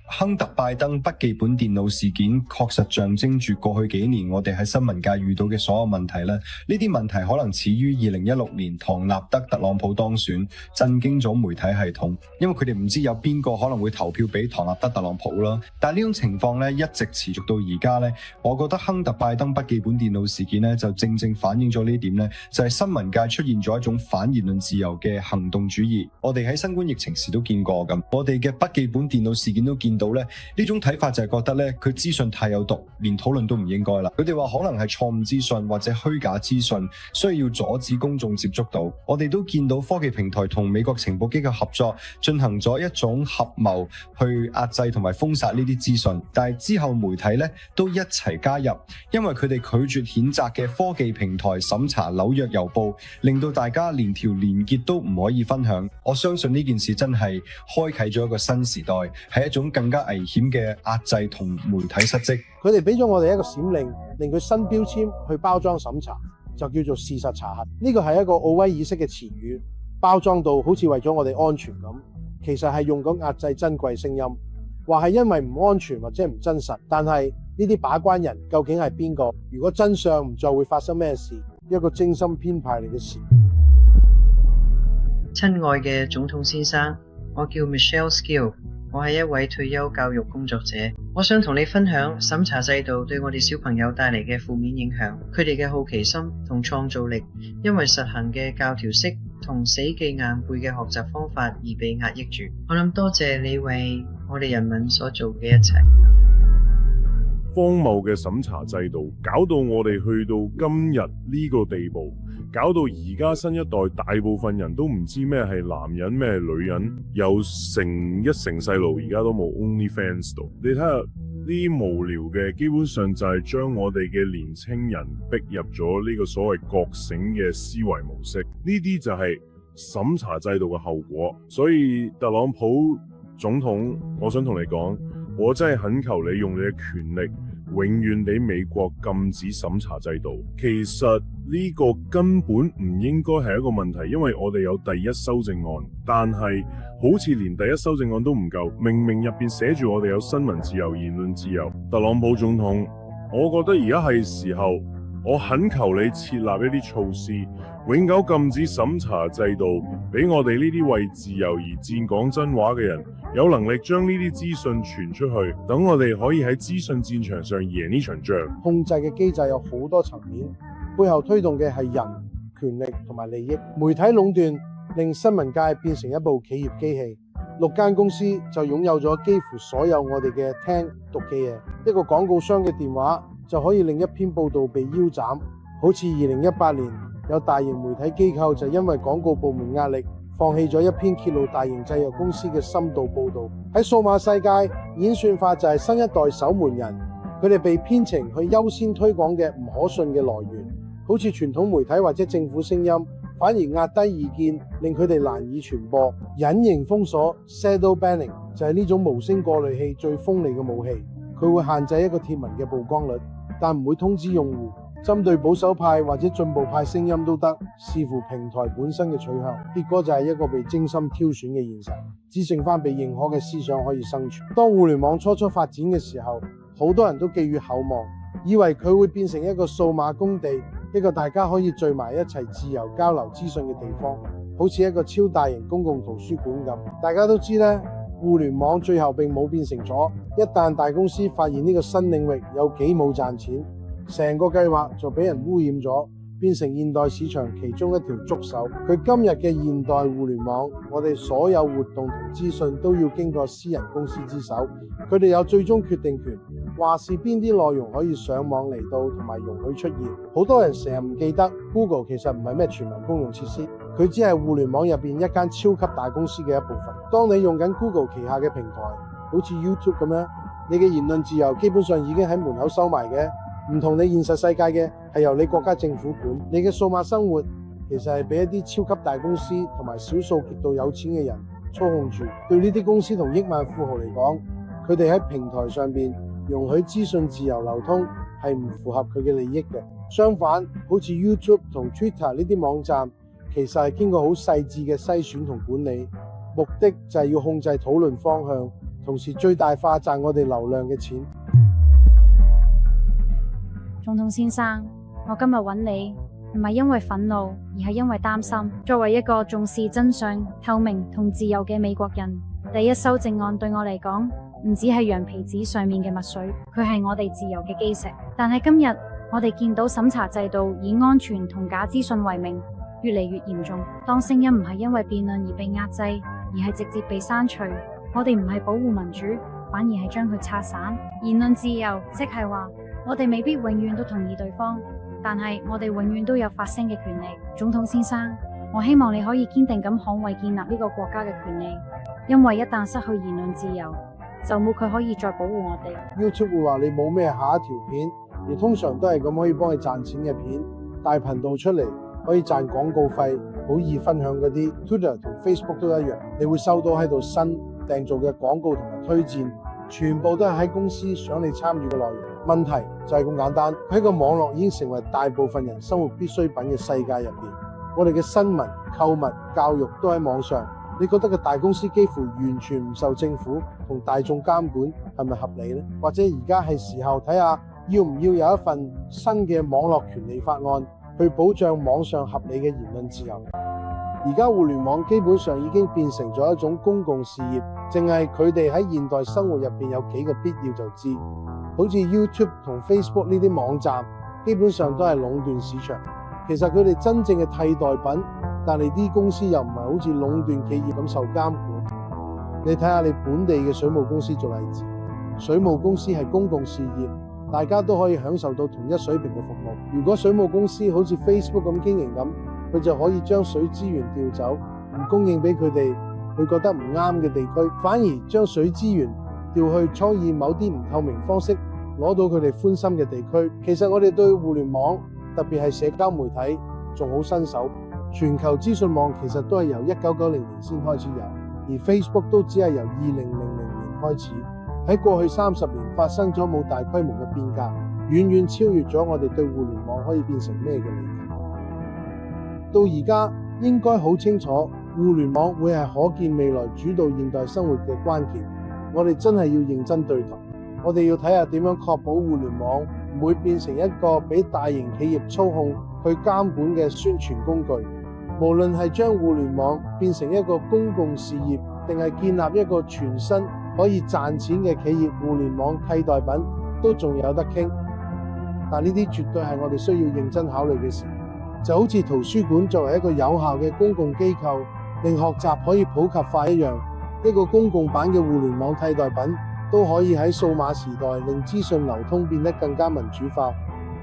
亨特拜登筆記本電腦事件確實象徵住過去幾年我哋喺新聞界遇到嘅所有問題啦。呢啲問題可能始於2016年唐納德特朗普當選，震驚咗媒體系統，因為佢哋唔知有邊個可能會投票俾唐納德特朗普啦。但係呢種情況咧一直持續到而家咧，我覺得亨特拜登筆記本電腦事件咧就正正反映咗呢點咧，就係新聞界出現咗一種反言論自由嘅行動主義。我哋喺新冠疫情時都見過咁，我哋嘅筆記本電腦事件都見到咧，呢種睇法就係覺得咧佢資訊太有毒，連討論都唔應該啦。佢哋話可能係錯誤資訊或者虛假資訊，需要阻止公眾接觸到。我哋都見到科技平台同美國情報機構合作，進行咗一種合謀去壓制同埋封殺呢啲資訊。但係之後媒體咧都一齊加入，因為佢哋拒絕譴責嘅科技平台審查紐約郵報，令到大家連條連結都唔可以分享。我相信呢件事真係開啟咗一個新時代，係一種更加危險嘅壓制同媒體失職。佢哋俾咗我哋一個閃令，令佢新標籤去包裝審查，就叫做事實查核。呢個係一個奧威爾式嘅詞語，包裝到好似為咗我哋安全咁，其實係用緊壓制珍貴聲音，話係因為唔安全或者唔真實。但係呢啲把關人究竟係邊個？如果真相唔再會發生咩事？一個精心編排嚟嘅事。親愛嘅總統先生，我叫 Michelle Skill， 我係一位退休教育工作者。我想同你分享審查制度對我哋小朋友帶嚟嘅負面影響，佢哋嘅好奇心同創造力，因為實行嘅教條式同死記硬背嘅學習方法而被壓抑住。我諗多謝你為我哋人民所做嘅一切。荒謬嘅審查制度，搞到我哋去到今日呢個地步，搞到而家新一代大部分人都唔知咩係男人咩係女人，有成細路而家都冇 OnlyFans 度。你睇下呢啲無聊嘅，基本上就係將我哋嘅年青人逼入咗呢個所謂覺醒嘅思維模式。呢啲就係審查制度嘅後果。所以特朗普總統，我想同你講，我真係懇求你用你嘅權力，永遠俾美國禁止審查制度。其實呢個根本唔應該係一個問題，因為我哋有第一修正案，但係好似連第一修正案都唔夠。明明入邊寫住我哋有新聞自由、言論自由。特朗普總統，我覺得而家係時候，我懇求你設立一啲措施，永久禁止審查制度，俾我哋呢啲為自由而戰講真話嘅人有能力將呢啲資訊傳出去，等我哋可以喺資訊戰場上贏呢場仗。控制嘅機制有好多層面，背後推動嘅係人、權力同埋利益。媒體壟斷令新聞界變成一部企業機器，6間公司就擁有咗幾乎所有我哋嘅聽讀嘅嘢。一個廣告商嘅電話就可以令一篇報道被腰斬。好似2018年有大型媒體機構就因為廣告部門壓力，放棄咗一篇揭露大型製藥公司嘅深度報導。喺數碼世界，演算法就係新一代守門人，佢哋被編程去優先推廣嘅唔可信嘅來源，好似傳統媒體或者政府聲音，反而壓低意見，令佢哋難以傳播。隱形封鎖 （shadow banning） 就係呢種無聲過濾器最鋒利嘅武器，佢會限制一個貼文嘅曝光率，但唔會通知用戶。針對保守派或者進步派聲音都得，視乎平台本身嘅取向。結果就係一個被精心挑選嘅現實，只剩翻被認可嘅思想可以生存。當互聯網初初發展嘅時候，好多人都寄予厚望，以為佢會變成一個數碼工地，一個大家可以聚埋一齊自由交流資訊嘅地方，好似一個超大型公共圖書館咁。大家都知咧，互聯網最後並冇變成咗。一旦大公司發現呢個新領域有幾冇賺錢，成個計劃就俾人污染咗，變成現代市場其中一條觸手。佢今日嘅現代互聯網，我哋所有活動同資訊都要經過私人公司之手，佢哋有最終決定權，話是邊啲內容可以上網嚟到同埋容許出現。好多人成日唔記得 Google 其實唔係咩全民公用設施，佢只係互聯網入邊一間超級大公司嘅一部分。當你用緊 Google 旗下嘅平台，好似 YouTube 咁樣，你嘅言論自由基本上已經喺門口收埋嘅。唔同你現實世界嘅係由你國家政府管，你嘅數碼生活其實係俾一啲超級大公司同埋少數極度有錢嘅人操控住。對呢啲公司同億萬富豪嚟講，佢哋喺平台上邊容許資訊自由流通係唔符合佢嘅利益嘅。相反，好似 YouTube 同 Twitter 呢啲網站，其實係經過好細緻嘅篩選同管理，目的就係要控制討論方向，同時最大化賺我哋流量嘅錢。總統先生，我今日揾你唔係因為憤怒，而係因為擔心。作為一個重視真相、透明同自由嘅美國人，第一修正案對我嚟講唔只係羊皮紙上面嘅墨水，佢係我哋自由嘅基石。但係今日我哋見到審查制度以安全同假資訊為名，越嚟越嚴重。當聲音唔係因為辯論而被壓制，而係直接被刪除，我哋唔係保護民主，反而係將佢拆散。言論自由即係話，我哋未必永遠都同意對方，但係我哋永遠都有發聲嘅權利。總統先生，我希望你可以堅定咁捍衛建立呢個國家嘅權利，因為一旦失去言論自由，就冇佢可以再保護我哋。YouTube 會話你冇咩下一條片，而通常都係咁可以幫你賺錢嘅片，大頻道出嚟可以賺廣告費，好易分享嗰啲。Twitter 同 Facebook 都一樣，你會收到喺度新訂造嘅廣告同埋推薦，全部都係喺公司想你參與嘅內容。問題就係咁簡單，佢喺個網絡已經成為大部分人生活必需品嘅世界入邊。我哋嘅新聞、購物、教育都喺網上。你覺得個大公司幾乎完全唔受政府同大眾監管，係咪合理呢？或者而家係時候睇下，要唔要有一份新嘅網絡權利法案，去保障網上合理嘅言論自由？而家互聯網基本上已經變成咗一種公共事業，淨係佢哋喺現代生活入邊有幾個必要就知。好似 YouTube 同 Facebook 呢啲網站，基本上都係壟斷市場。其實佢哋真正嘅替代品，但係啲公司又唔係好似壟斷企業咁受監管。你睇下你本地嘅水務公司做例子，水務公司係公共事業，大家都可以享受到同一水平嘅服務。如果水務公司好似 Facebook 咁經營咁，佢就可以將水資源調走，唔供應俾佢哋佢覺得唔啱嘅地區，反而將水資源調去初以某啲唔透明方式攞到佢哋歡心嘅地區。其實我哋對互聯網，特別係社交媒體仲好新手。全球資訊網其實都係由1990年先開始有，而 Facebook 都只係由2000年開始。喺過去30年發生咗冇大規模嘅變革，遠遠超越咗我哋對互聯網可以變成咩嘅理解。到而家應該好清楚，互聯網會係可見未來主導現代生活嘅關鍵。我哋真係要認真對待，我哋要睇下點樣確保互聯網唔會變成一個俾大型企業操控去監管嘅宣傳工具。無論係將互聯網變成一個公共事業，定係建立一個全新可以賺錢嘅企業互聯網替代品，都仲有得傾。但呢啲絕對係我哋需要認真考慮嘅事。就好似圖書館作為一個有效嘅公共機構，令學習可以普及化一樣，一個公共版嘅互聯網替代品都可以喺數碼時代令資訊流通變得更加民主化。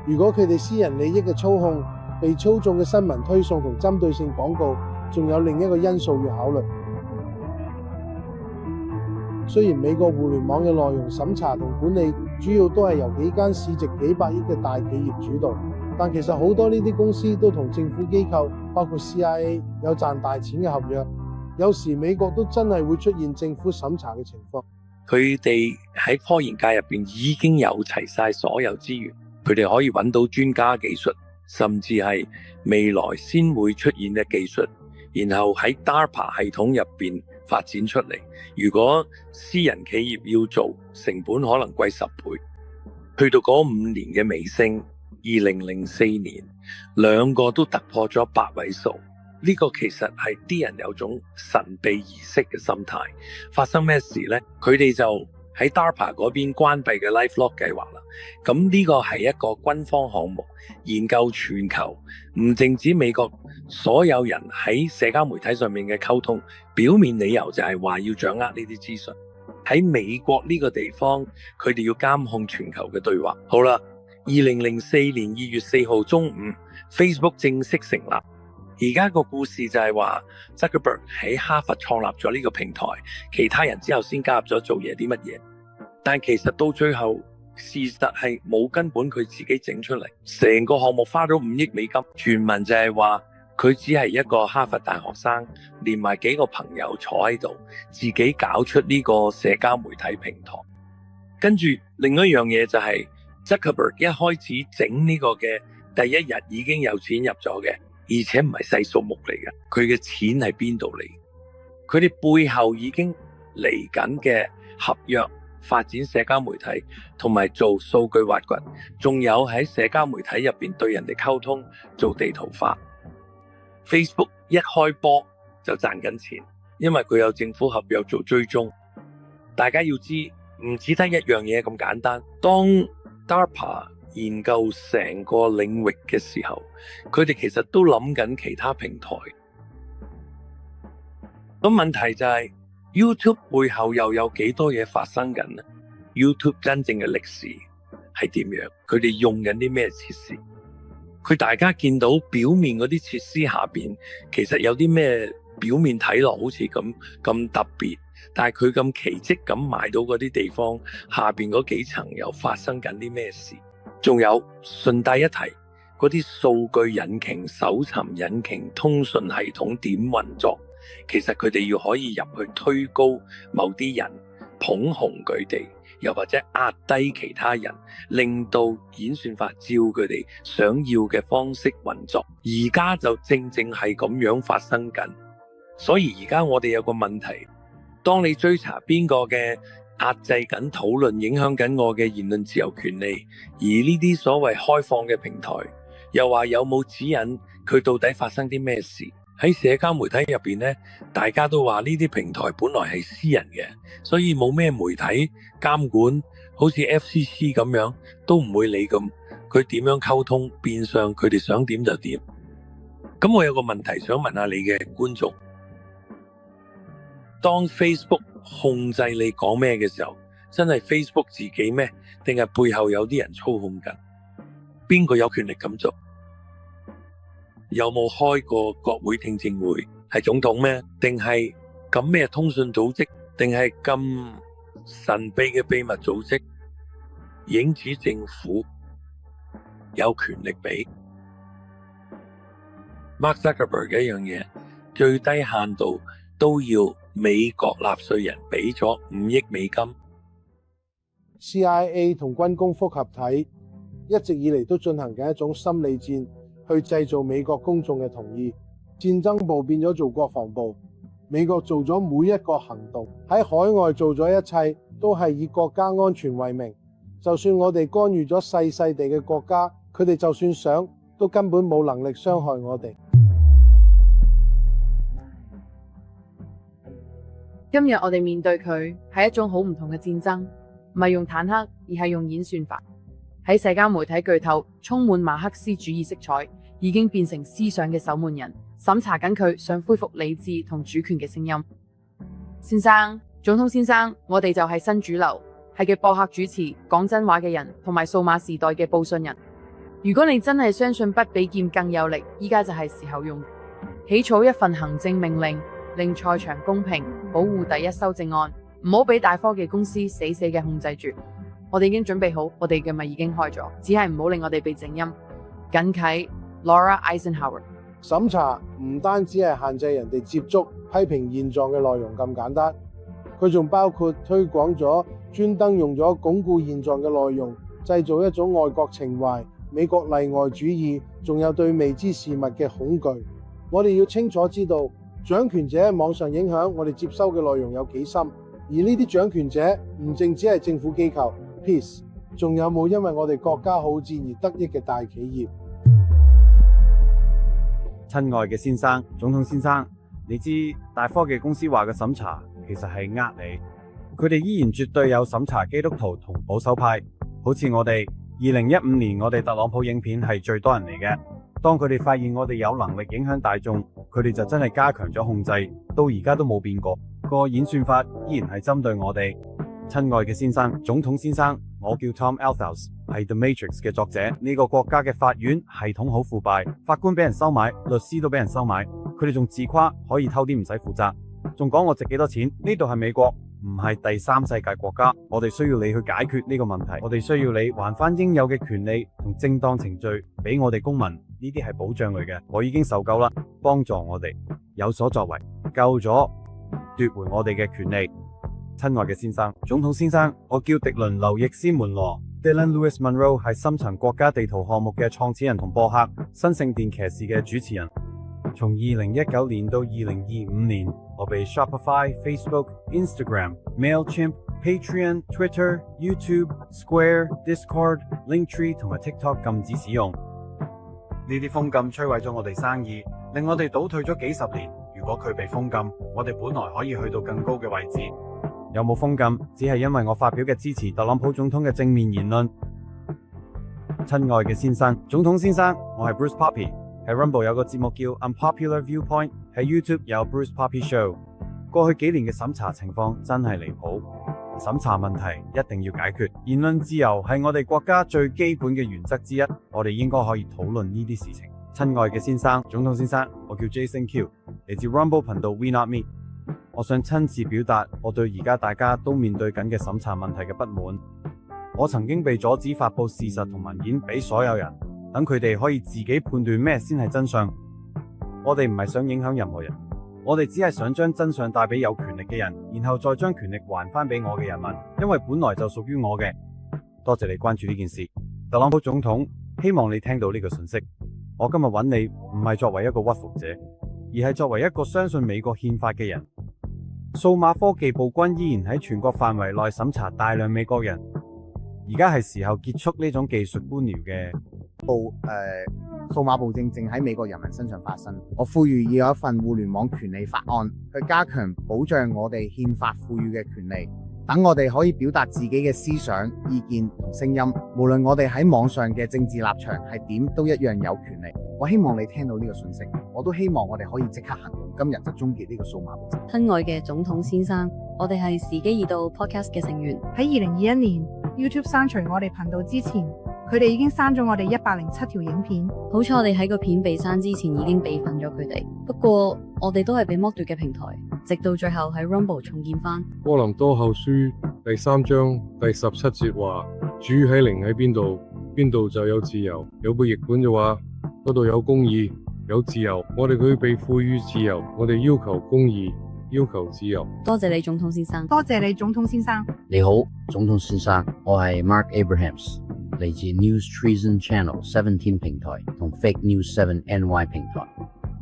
如果佢哋私人利益嘅操控、被操縱嘅新聞推送同針對性廣告，仲有另一個因素要考慮。雖然美國互聯網嘅內容審查同管理主要都係由幾間市值幾百億嘅大企業主導，但其實好多呢啲公司都同政府機構，包括 CIA 有賺大錢嘅合約。有時美國都真係會出現政府審查嘅情況。佢哋喺科研界入邊已經有齊晒所有資源，佢哋可以揾到專家技術，甚至係未來先會出現嘅技術，然後喺 DARPA 系統入邊發展出嚟。如果私人企業要做，成本可能貴10倍。去到嗰5年嘅尾聲，2004年兩個都突破咗8位數。呢個其實係啲人有種神秘儀式嘅心態。發生咩事呢？佢哋就喺 DARPA 嗰邊關閉嘅 LifeLock 計劃啦。咁呢個係一個軍方項目，研究全球，唔淨止美國所有人喺社交媒體上面嘅溝通。表面理由就係話要掌握呢啲資訊。喺美國呢個地方，佢哋要監控全球嘅對話。好啦，2004年2月4號中午 ，Facebook 正式成立。而家個故事就係話 Zuckerberg 喺哈佛創立咗呢個平台，其他人之後先加入咗做嘢啲乜嘢。但其實到最後，事實係冇根本佢自己整出嚟，成個項目花咗5億美金。傳聞就係話佢只係一個哈佛大學生，連埋幾個朋友坐喺度，自己搞出呢個社交媒體平台。跟住另一樣嘢就係 Zuckerberg 一開始整呢個嘅第一日已經有錢入咗嘅。而且唔係細數目嚟嘅，佢嘅錢係邊度嚟？佢哋背後已經嚟緊嘅合約發展社交媒體，同埋做數據挖掘，仲有喺社交媒體入邊對人哋溝通做地圖化。Facebook 一開波就賺緊錢，因為佢有政府合約做追蹤。大家要知，唔只得一樣嘢咁簡單。當 DARPA 研究成個領域嘅時候，佢哋其實都諗緊其他平台。咁問題就係 YouTube 背後又有幾多嘢發生緊呢？ YouTube 真正嘅歷史係點樣？佢哋用緊啲咩設施？佢大家見到表面嗰啲設施下邊，其實有啲咩表面睇落好似咁特別，但係佢咁奇蹟咁買到嗰啲地方下邊嗰幾層又發生緊啲咩事？仲有順帶一提，嗰啲數據引擎、搜尋引擎、通訊系統點運作？其實佢哋要可以入去推高某啲人，捧紅佢哋，又或者壓低其他人，令到演算法照佢哋想要嘅方式運作。而家就正係咁樣發生緊。所以而家我哋有個問題，當你追查邊個嘅壓制緊討論，影響緊我嘅言論自由權利，而呢啲所謂開放嘅平台又話有冇指引佢到底發生啲咩事？喺社交媒體入邊呢，大家都話呢啲平台本來係私人嘅，所以冇咩媒體監管，好似 FCC 咁樣都唔會理咁佢點樣溝通，變相佢哋想點就點。咁我有個問題想問下你嘅觀眾，當 Facebook 控制你講咩嘅時候，真係 Facebook 自己咩？定係背後有啲人操控緊？邊個有權力咁做？有冇開過國會聽證會？係總統咩？定係咁咩通訊組織？定係咁神秘嘅秘密組織？影子政府有權力俾 Mark Zuckerberg 嘅一樣嘢，最低限度都要美國納稅人俾咗5億美金。CIA 同軍工複合體一直以嚟都進行緊一種心理戰，去製造美國公眾嘅同意。戰爭部變咗做國防部，美國做咗每一個行動，喺海外做咗一切，都係以國家安全為名。就算我哋干預咗細細地嘅國家，佢哋就算想，都根本冇能力傷害我哋。今日我哋面對佢係一種好唔同嘅戰爭，唔係用坦克，而係用演算法。喺社交媒體巨頭充滿馬克思主義色彩，已經變成思想嘅守門人，審查緊佢想恢復理智同主權嘅聲音。先生，總統先生，我哋就係新主流，係嘅播客主持，講真話嘅人，同埋數碼時代嘅報信人。如果你真係相信不比劍更有力，依家就係時候用。起草一份行政命令，令賽場公平，保護第一修正案，唔好俾大科技公司死死嘅控制住。我哋已經準備好，我哋嘅咪已經開咗，只係唔好令我哋被靜音。謹啟 Laura Eisenhower。審查唔單止係限制人哋接觸批評現狀嘅內容咁簡單，佢仲包括推廣咗專登用咗鞏固現狀嘅內容製造一種愛國情懷、美國例外主義，仲有對未知事物嘅恐懼。我哋要清楚知道，掌權者喺網上影響我哋接收嘅內容有幾深，而呢啲掌權者唔淨只係政府機構 ，peace， 仲有冇因為我哋國家好戰而得益嘅大企業？親愛嘅先生，總統先生，你知大科技公司話嘅審查其實係你，佢哋依然絕對有審查基督徒同保守派，好似我哋2015年我哋特朗普影片係最多人嚟嘅，當佢哋發現我哋有能力影響大眾，佢哋就真係加強咗控制，到而家都冇變過，個演算法依然係針對我哋。親愛嘅先生，總統先生，我叫 Tom Althouse， 係 The Matrix 嘅作者。呢個國家嘅法院系統好腐敗，法官俾人收買，律師都俾人收買，佢哋仲自誇可以偷啲唔使負責，仲講我值幾多錢。呢度係美國，唔係第三世界國家，我哋需要你去解決呢個問題，我哋需要你還翻應有嘅權利同正當程序俾我哋公民，呢啲係保障嚟嘅。我已經受夠啦，幫助我哋有所作為，夠咗奪回我哋嘅權利。親愛嘅先生，總統先生，我叫迪倫劉易斯門羅 Dylan Lewis Monroe， 係深層國家地圖項目嘅創始人同播客新聖殿騎士嘅主持人。從2019年到2025年，我被 Shopify、Facebook、Instagram、Mailchimp、Patreon、Twitter、YouTube、Square、Discord、Linktree 同埋 TikTok 禁止使用。呢啲封禁摧毀咗我哋生意，令我哋倒退咗幾十年。如果佢被封禁，我哋本來可以去到更高嘅位置。有冇封禁，只係因為我發表嘅支持特朗普總統嘅正面言論。親愛嘅先生，總統先生，我係 Bruce Poppy， 喺 Rumble 有個節目叫 Unpopular Viewpoint， 喺 YouTube 有 Bruce Poppy Show。過去幾年嘅審查情況真係離譜，審查問題一定要解決。言論自由係我哋國家最基本嘅原則之一，我哋應該可以討論呢啲事情。親愛嘅先生，總統先生，我叫 Jason Q， 嚟自 Rumble 頻道 We Not Me。我想親自表達我對而家大家都面對緊嘅審查問題嘅不滿。我曾經被阻止發佈事實同文件俾所有人，等佢哋可以自己判斷咩先係真相。我哋唔係想影響任何人，我哋只係想將真相帶俾有權力嘅人，然後再將權力還翻俾我嘅人民，因為本來就屬於我嘅。多謝你關注呢件事，特朗普總統，希望你聽到呢個信息。我今日揾你唔係作為一個屈服者，而係作為一個相信美國憲法嘅人。數碼科技部軍依然喺全國範圍內審查大量美國人，而家係時候結束呢種技術官僚嘅數碼暴政正喺美國人民身上發生。我呼籲要有一份互聯網權利法案，去加強保障我哋憲法賦予嘅權利，等我哋可以表達自己嘅思想、意見同聲音，無論我哋喺網上嘅政治立場係點，都一樣有權利。我希望你聽到呢個訊息，我都希望我哋可以即刻行動，今日就終結呢個數碼暴政。親愛嘅總統先生，我哋係時機二度 Podcast 嘅成員。喺2021年 YouTube 刪除我哋頻道之前，佢哋已經刪咗我哋107條影片。好彩我哋喺個片被刪之前已經備份咗佢哋，不過我哋都係被剝奪嘅平台，直到最後喺 Rumble 重建翻。哥林多後書第3章第17節話：主喺靈喺邊度，邊度就有自由。有個譯本就話嗰度有公義有自由。我哋佢被賦予自由，我哋要求公義，要求自由。多謝你總統先生。多謝你總統先生。你好，總統先生，我係 Mark Abrahams，嚟自 News Treason Channel 17平台同 Fake News 7 NY 平台。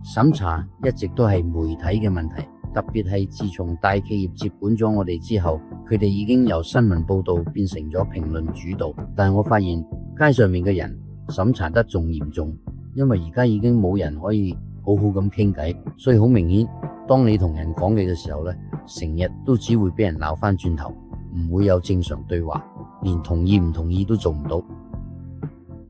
審查一直都係媒體嘅問題，特別係自從大企業接管咗我哋之後，佢哋已經由新聞報道變成咗評論主導。但係我發現街上面嘅人審查得仲嚴重，因為而家已經冇人可以好好咁傾偈，所以好明顯，當你同人講嘢嘅時候呢，成日都只會俾人鬧翻轉頭，唔會有正常對話，連同意唔同意都做唔到。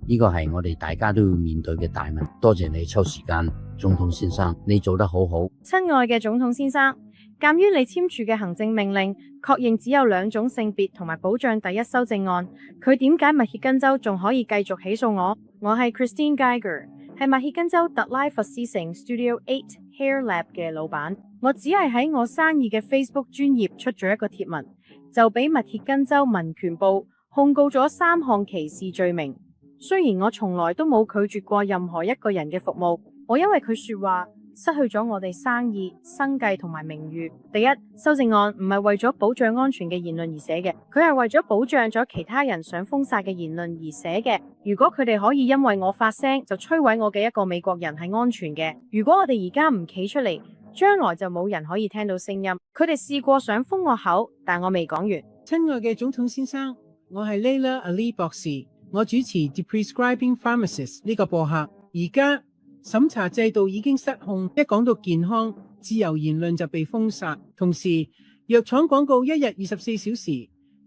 呢個係我哋大家都要面對嘅大問題。多謝你抽時間，總統先生，你做得好好。親愛嘅總統先生，鑒於你簽署嘅行政命令確認只有2種性別同埋保障第一修正案，佢點解密歇根州仲可以繼續起訴我？我係 Christine Geiger， 係密歇根州特拉佛斯城 Studio 8 Hair Lab 嘅老闆。我只係喺我生意嘅 Facebook 專頁出咗一個貼文，就俾密歇根州民權部控告咗3項歧視罪名。雖然我從來都冇拒絕過任何一個人嘅服務，我因為佢說話失去咗我哋生意、生計同埋名譽。第一，修正案唔係為咗保障安全嘅言論而寫嘅，佢係為咗保障咗其他人想封殺嘅言論而寫嘅。如果佢哋可以因為我發聲就摧毀我嘅一個美國人係安全嘅，如果我哋而家唔企出嚟，將來就冇人可以聽到聲音。佢哋試過想封我口，但我未講完。親愛嘅總統先生，我係 Layla Ali 博士，我主持 The Prescribing Pharmacist 呢個播客。而家審查制度已經失控，一講到健康，自由言論就被封殺。同時，藥廠廣告一日24小時，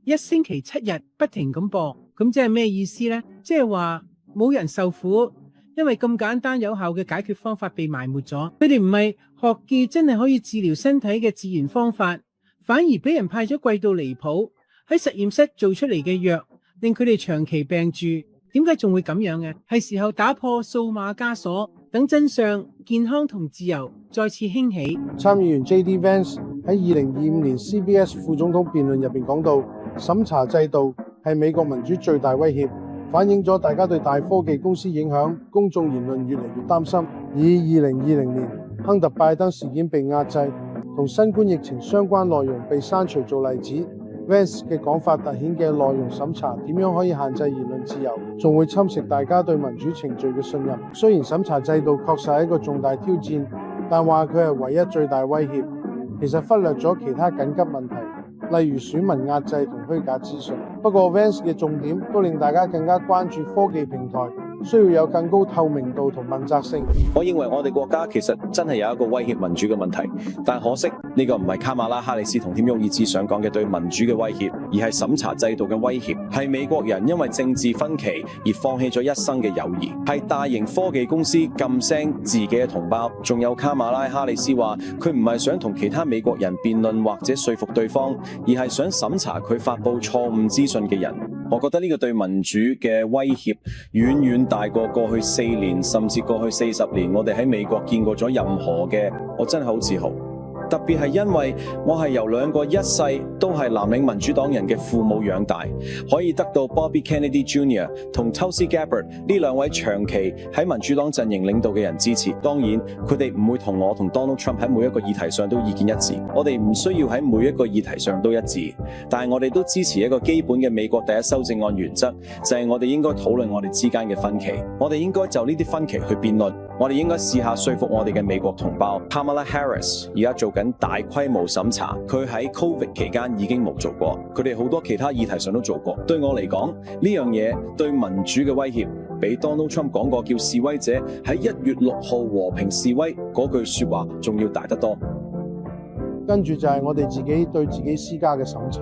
一星期7日不停咁播，咁即係咩意思呢？即係話冇人受苦，因為咁簡單有效嘅解決方法被埋沒咗。佢哋唔係學見真係可以治療身體嘅自然方法，反而俾人派咗貴到離譜，喺實驗室做出嚟嘅藥，令佢哋長期病住。點解仲會咁樣嘅？係時候打破數碼枷鎖，等真相、健康同自由再次興起。參議員 J.D. Vance 喺2025年 CBS 副總統辯論入邊講到，審查制度係美國民主最大威脅，反映咗大家對大科技公司影響公眾言論越嚟越擔心。以2020年亨特拜登事件被壓制同新冠疫情相關內容被刪除做例子， Vance 嘅講法凸顯嘅內容審查點樣可以限制言論自由，仲會侵蝕大家對民主程序嘅信任。雖然審查制度確實係一個重大挑戰，但話佢係唯一最大威脅，其實忽略咗其他緊急問題，例如選民壓制同虛假資訊。不過 Vance 嘅重點都令大家更加關注科技平台需要有更高透明度同問責性。我認為我哋國家其實真係有一個威脅民主嘅問題，但可惜呢個唔係卡馬拉哈里斯同添沃爾茲想講嘅對民主嘅威脅，而係審查制度嘅威脅，係美國人因為政治分歧而放棄咗一生嘅友誼，係大型科技公司禁聲自己嘅同胞。仲有卡馬拉哈里斯話佢唔係想同其他美國人辯論或者說服對方，而係想審查佢發佈錯誤資訊嘅人。我覺得呢個對民主嘅威脅遠遠大過過去4年甚至過去40年我哋喺美國見過咗任何嘅，我真係好自豪。特別係因為我係由2個一世都係藍領民主黨人嘅父母養大，可以得到 Bobby Kennedy Jr. 同 Tulsi Gabbard 呢2位長期喺民主黨陣營領導嘅人支持。當然佢哋唔會同我同 Donald Trump 喺每一個議題上都意見一致，我哋唔需要喺每一個議題上都一致，但係我哋都支持一個基本嘅美國第一修正案原則，就係我哋應該討論我哋之間嘅分歧，我哋應該就呢啲分歧去辯論，我哋應該試下說服我哋嘅美國同胞。Kamala Harris 而家做緊大規模審查，佢喺 Covid 期間已經冇做過，佢哋好多其他議題上都做過。對我嚟講，呢樣嘢對民主嘅威脅比 Donald Trump 講過叫示威者喺1月6號和平示威嗰句說話仲要大得多。跟住就係我哋自己對自己施加嘅審查，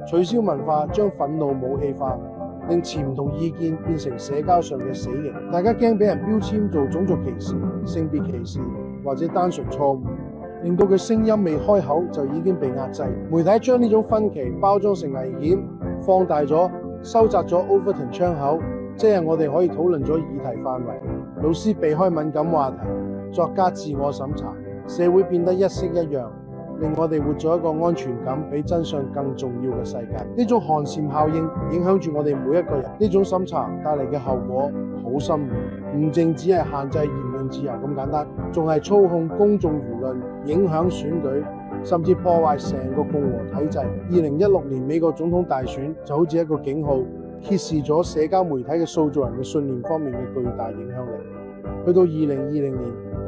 取消文化，將憤怒武器化，令持唔同意見變成社交上嘅死刑。大家驚俾人標籤做種族歧視、性別歧視或者單純錯誤，令到佢聲音未開口就已經被壓制。媒體將呢種分歧包裝成危險，放大咗，收窄咗 Overton 窗口，即係我哋可以討論咗議題範圍。老師避開敏感話題，作家自我審查，社會變得一式一樣，令我哋活咗一個安全感比真相更重要嘅世界。呢種寒蟬效應影響住我哋每一個人。呢種審查帶嚟嘅後果好深遠，唔淨只係限制言論自由咁簡單，仲係操控公眾輿論，影響選舉，甚至破壞成個共和體制。2016年美國總統大選就好似一個警號，揭示咗社交媒體嘅塑造人嘅信念方面嘅巨大影響力。去到2020年，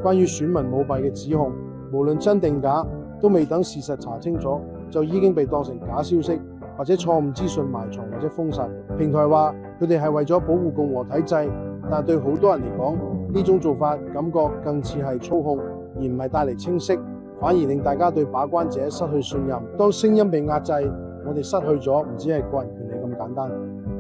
關於選民舞弊嘅指控，無論真定假，都未等事實查清楚，就已經被當成假消息或者錯誤資訊埋藏或者封殺。平台話佢哋係為咗保護共和體制，但對好多人嚟講，呢種做法感覺更似係操控，而唔係帶嚟清晰，反而令大家對把關者失去信任。當聲音被壓制，我哋失去咗唔止係個人權利咁簡單，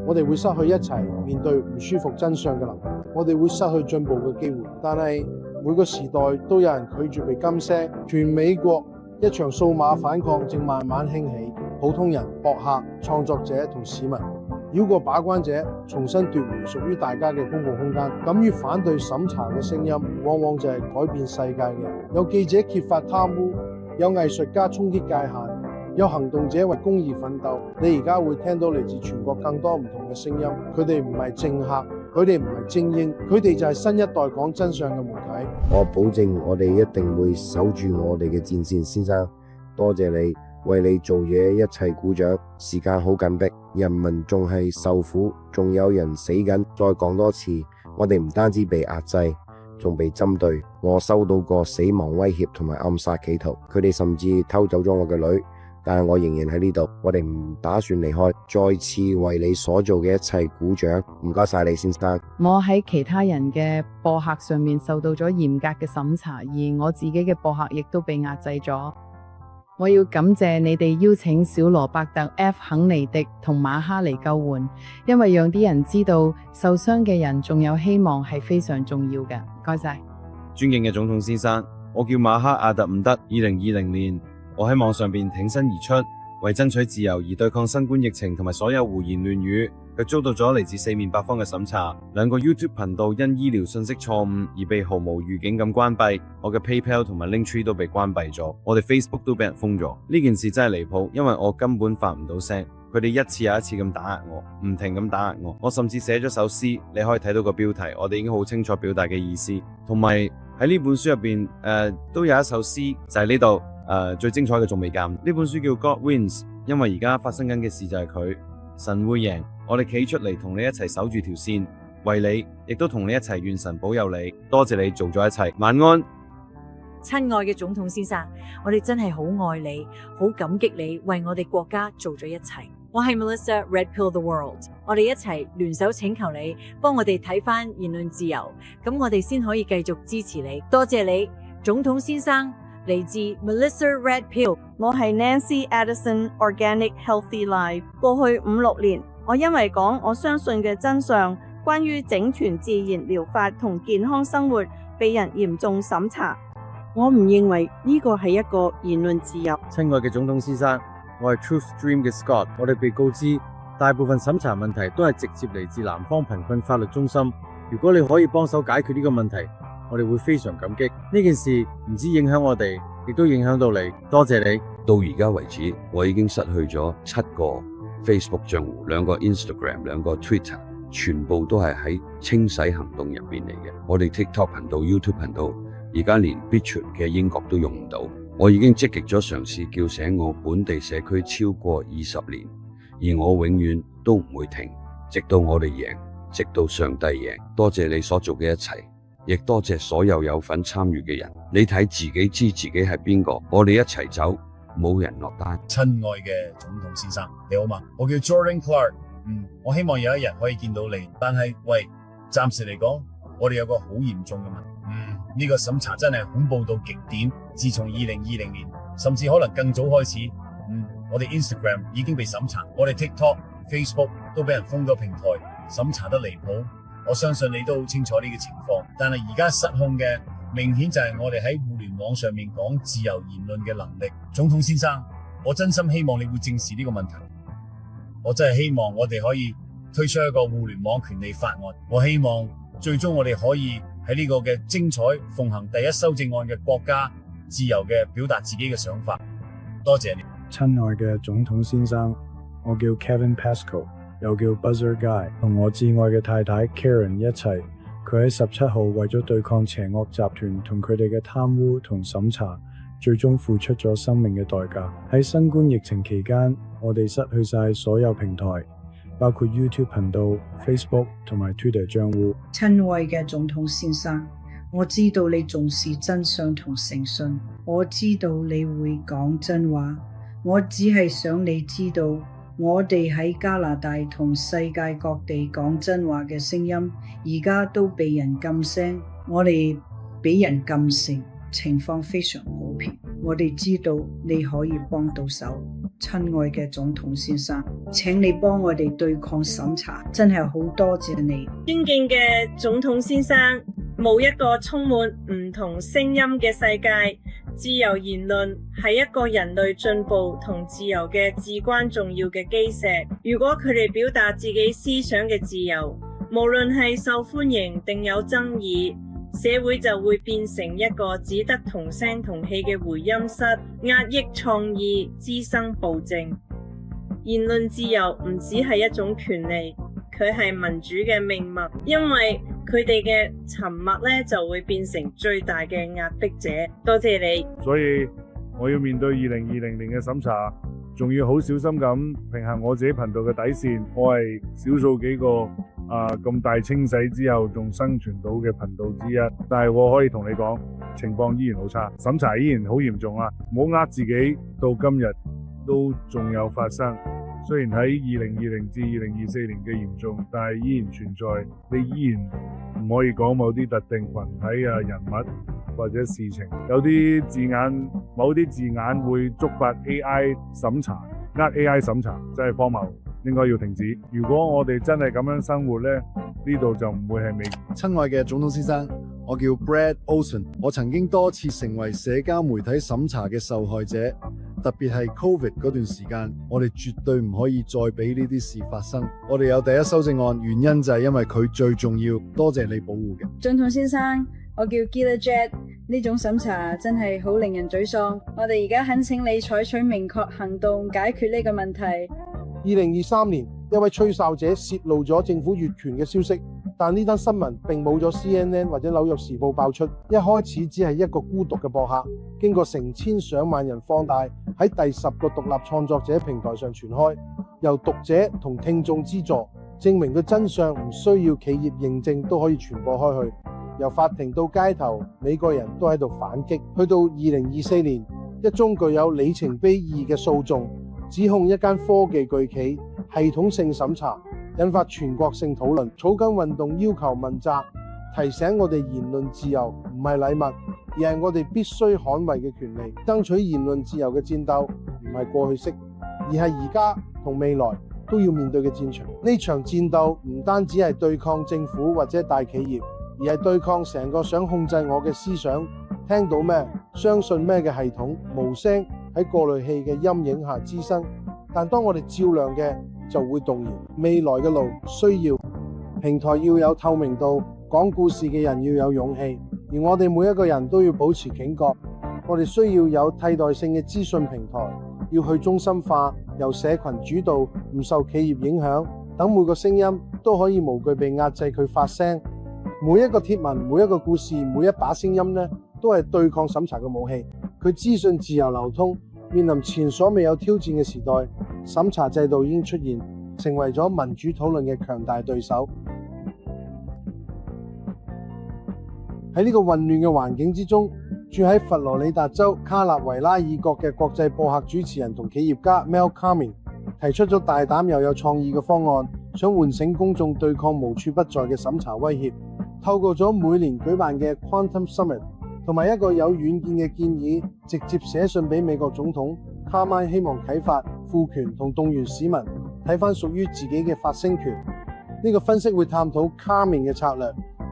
我哋會失去一齊面對唔舒服真相嘅能力，我哋會失去進步嘅機會。但係每個時代都有人拒絕被禁聲，全美國一場數碼反抗正慢慢興起，普通人、博客、創作者同市民繞過把關者，重新奪回屬於大家嘅公共空間。敢於反對審查嘅聲音，往往就係改變世界嘅人。有記者揭發貪污，有藝術家衝擊界限，有行動者為公義奮鬥。你而家會聽到嚟自全國更多唔同嘅聲音，佢哋唔係政客，佢哋唔係精英，佢哋就係新一代講真相嘅媒體。我保證我哋一定會守住我哋嘅戰線，先生，多謝你為你做嘢一齊鼓掌。時間好緊迫，人民仲係受苦，仲有人死緊。再講多次，我哋唔單止被壓制，仲被針對。我收到過死亡威脅同埋暗殺企圖，佢哋甚至偷走咗我嘅女，但係我仍然喺呢度。我哋唔打算離開。再次為你所做嘅一切鼓掌，唔該晒你，先生。我喺其他人嘅播客上面受到咗嚴格嘅審查，而我自己嘅播客亦都被壓制咗。我要感謝你哋邀請小羅伯特 F 肯尼迪同馬哈嚟救援，因為讓啲人知道受傷嘅人仲有希望係非常重要嘅。唔該晒。尊敬嘅總統先生，我叫馬克阿特伍德。2020年，我喺網上邊挺身而出，為爭取自由而對抗新冠疫情同埋所有胡言亂語，卻遭到咗嚟自四面八方嘅審查。兩個 YouTube 頻道因醫療信息錯誤而被毫無預警咁關閉，我嘅 PayPal 同埋 Linktree 都被關閉咗，我哋 Facebook 都俾人封咗。呢件事真係離譜，因為我根本發唔到聲，佢哋一次又一次咁打壓我，唔停咁打壓我。我甚至寫咗首詩，你可以睇到個標題，我哋已經好清楚表達嘅意思。同埋喺呢本書入邊，都有一首詩，就係呢度。最精彩嘅仲未減。呢本書叫 God Wins， 因為而家發生緊嘅事就係佢，神會贏。我哋企出嚟同你一齊守住條線，為你，亦都同你一齊願神保佑你。多謝你做咗一切，晚安。親愛嘅總統先生，我哋真係好愛你，好感激你為我哋國家做咗一切。我係 Melissa Red Pill the World， 我哋一齊聯手請求你幫我哋睇返言論自由，咁我哋先可以繼續支持你。多謝你，總統先生。嚟自 Melissa Red Pill， 我係 Nancy Addison Organic Healthy Life。過去5-6年，我因為講我相信嘅真相，關於整全自然療法同健康生活，被人嚴重審查。我唔認為呢個係一個言論自由。親愛嘅總統先生，我係 Truth Stream 嘅 Scott。我哋被告知大部分審查問題都係直接嚟自南方貧困法律中心。如果你可以幫手解決呢個問題，我哋會非常感激。呢件事唔止影響我哋，亦都影響到你。多謝你。到而家為止，我已經失去咗7個 Facebook 賬戶、2個 Instagram、2個 Twitter， 全部都係喺清洗行動入邊嚟嘅。我哋 TikTok 頻道、YouTube 頻道，而家連 BitChute 嘅英國都用唔到。我已經積極咗嘗試叫醒我本地社區超過20年，而我永遠都唔會停，直到我哋贏，直到上帝贏。多謝你所做嘅一切。亦多謝所有有份參與嘅人。你睇自己知自己係邊個，我哋一齊走，冇人落單。親愛嘅總統先生，你好嘛？我叫 Jordan Clark。我希望有一日可以見到你，但係喂，暫時嚟講，我哋有個好嚴重嘅問題。呢個審查真係恐怖到極點。自從2020年，甚至可能更早開始，我哋 Instagram 已經被審查，我哋 TikTok、Facebook 都俾人封咗平台，審查得離譜。我相信你都好清楚呢個情況，但係而家失控嘅明顯就係我哋喺互聯網上面講自由言論嘅能力。總統先生，我真心希望你會正視呢個問題。我真係希望我哋可以推出一個互聯網權利法案。我希望最終我哋可以喺呢個嘅精彩奉行第一修正案嘅國家自由嘅表達自己嘅想法。多謝你。親愛嘅總統先生，我叫 Kevin Pascoe，又叫 Buzzer Guy， 同我摯愛嘅太太 Karen 一齊，佢喺17號為咗對抗邪惡集團同佢哋嘅貪污同審查，最終付出咗生命嘅代價。喺新冠疫情期間，我哋失去晒所有平台，包括 YouTube 頻道、Facebook 同埋 Twitter 賬戶。親愛嘅總統先生，我知道你重視真相同誠信，我知道你會講真話，我只係想你知道，我哋喺加拿大同世界各地講真話嘅聲音，而家都被人禁聲。我哋俾人禁聲，情況非常普遍。我哋知道你可以幫到手，親愛嘅總統先生，請你幫我哋對抗審查，真係好多謝你。尊敬嘅總統先生，冇一個充滿唔同聲音嘅世界。自由言論係一個人類進步同自由嘅至關重要嘅基石。如果佢哋表達自己思想嘅自由，無論係受歡迎定有爭議，社會就會變成一個只得同聲同氣嘅回音室，壓抑創意，滋生暴政。言論自由唔只係一種權利，佢係民主嘅命脈，因為佢哋嘅沉默咧就會變成最大嘅壓迫者。多謝你。所以我要面對2020年嘅審查，仲要好小心咁平衡我自己頻道嘅底線。我係少數幾個咁大清洗之後仲生存到嘅頻道之一，但係我可以同你講，情況依然好差，審查依然好嚴重啦。唔好呃自己，到今日都仲有發生。雖然喺2020至2024年嘅嚴重，但係依然存在。你依然唔可以講某啲特定群體人物或者事情，有啲字眼，某啲字眼會觸發 AI 審查，AI 審查真係荒謬，應該要停止。如果我哋真係咁樣生活呢，呢度就唔會係美。親愛嘅總統先生，我叫 Brad Olson， 我曾經多次成為社交媒體審查嘅受害者，特別係 Covid 嗰段時間，我哋絕對唔可以再俾呢啲事發生。我哋有第一修正案，原因就係因為佢最重要，多謝你保護嘅。總統先生，我叫 Gila Jet， 呢種審查真係好令人沮喪。我哋而家懇請你採取明確行動解決呢個問題。2023年，一位吹哨者泄露咗政府越權嘅消息，但呢單新聞並冇咗 CNN 或者紐約時報爆出，一開始只係一個孤獨嘅博客，經過成千上萬人放大，喺第10個獨立創作者平台上傳開，由讀者同聽眾資助，證明個真相唔需要企業認證都可以傳播開去。由法庭到街頭，美國人都喺度反擊。去到2024年，一宗具有里程碑意義嘅訴訟，指控一間科技巨企系統性審查，引發全國性討論。草根運動要求問責，提醒我哋言論自由唔係禮物，而係我哋必須捍衛嘅權利。爭取言論自由嘅戰鬥唔係過去式，而係而家同未來都要面對嘅戰場。呢場戰鬥唔單止係對抗政府或者大企業，而係對抗成個想控制我嘅思想、聽到咩、相信咩嘅系統，無聲喺過濾器嘅陰影下滋生。但當我哋照亮嘅就會動搖。未來嘅路需要平台要有透明度，講故事嘅人要有勇氣，而我哋每一個人都要保持警覺。我哋需要有替代性嘅資訊平台，要去中心化，由社群主導，唔受企業影響，等每個聲音都可以無懼被壓制佢發聲。每一個貼文、每一個故事、每一把聲音呢，都係對抗審查嘅武器。佢資訊自由流通，面臨前所未有挑戰嘅時代，審查制度已經出現，成為咗民主討論嘅強大對手。喺呢個混亂嘅環境之中，住喺佛羅里達州卡納維拉爾角嘅國際播客主持人同企業家 Mel Carmine 提出咗大膽又有創意嘅方案，想喚醒公眾對抗無處不在嘅審查威脅。透過咗每年舉辦嘅 Quantum Summit 同埋一個有遠見嘅建議，直接寫信俾美國總統。Carmine 希望啟發、賦權同動員市民睇返屬於自己嘅發聲權。呢個分析會探討 Carmine 嘅策略，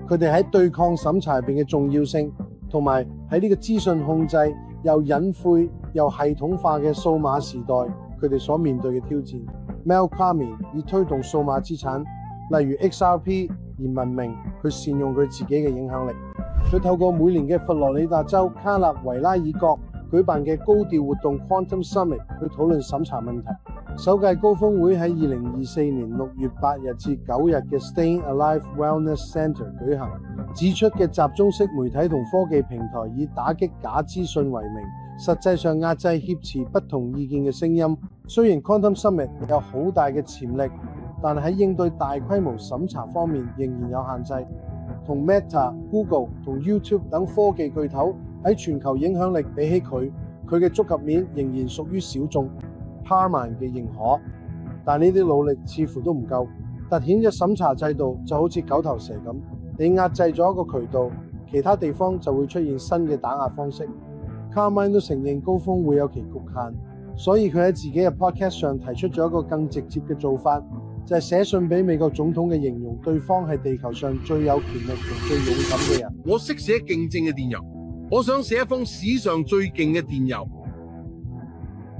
佢哋喺對抗審查入邊嘅重要性，同埋喺呢個資訊控制又隱晦又系統化嘅數碼時代，佢哋所面對嘅挑戰。Mel Carmine 以推動數碼資產，例如 XRP 而聞名，去善用佢自己嘅影響力。佢透過每年嘅佛羅里達州卡納維拉爾角舉辦嘅高調活動 Quantum Summit 去討論審查問題。首屆高峰會喺2024年6月8日至9日嘅 Staying Alive Wellness Center 舉行，指出嘅集中式媒體同科技平台以打擊假資訊為名，實際上壓制挾持不同意見嘅聲音。雖然 Quantum Summit 有好大嘅潛力，但喺應對大規模審查方面仍然有限制。同 Meta、Google 同 YouTube 等科技巨頭喺全球影響力比起佢嘅觸及面仍然屬於小眾。Carmine 嘅認可，但呢啲努力似乎都唔夠。凸顯嘅審查制度就好似狗頭蛇咁，你壓制咗一個渠道，其他地方就會出現新嘅打壓方式。Carmine 都承認高峰會有其局限，所以佢喺自己嘅 podcast 上提出咗一個更直接嘅做法，就係寫信俾美國總統嘅形容對方係地球上最有權力同最勇敢嘅人。我識寫競爭嘅電郵，我想寫一封史上最勁嘅電郵。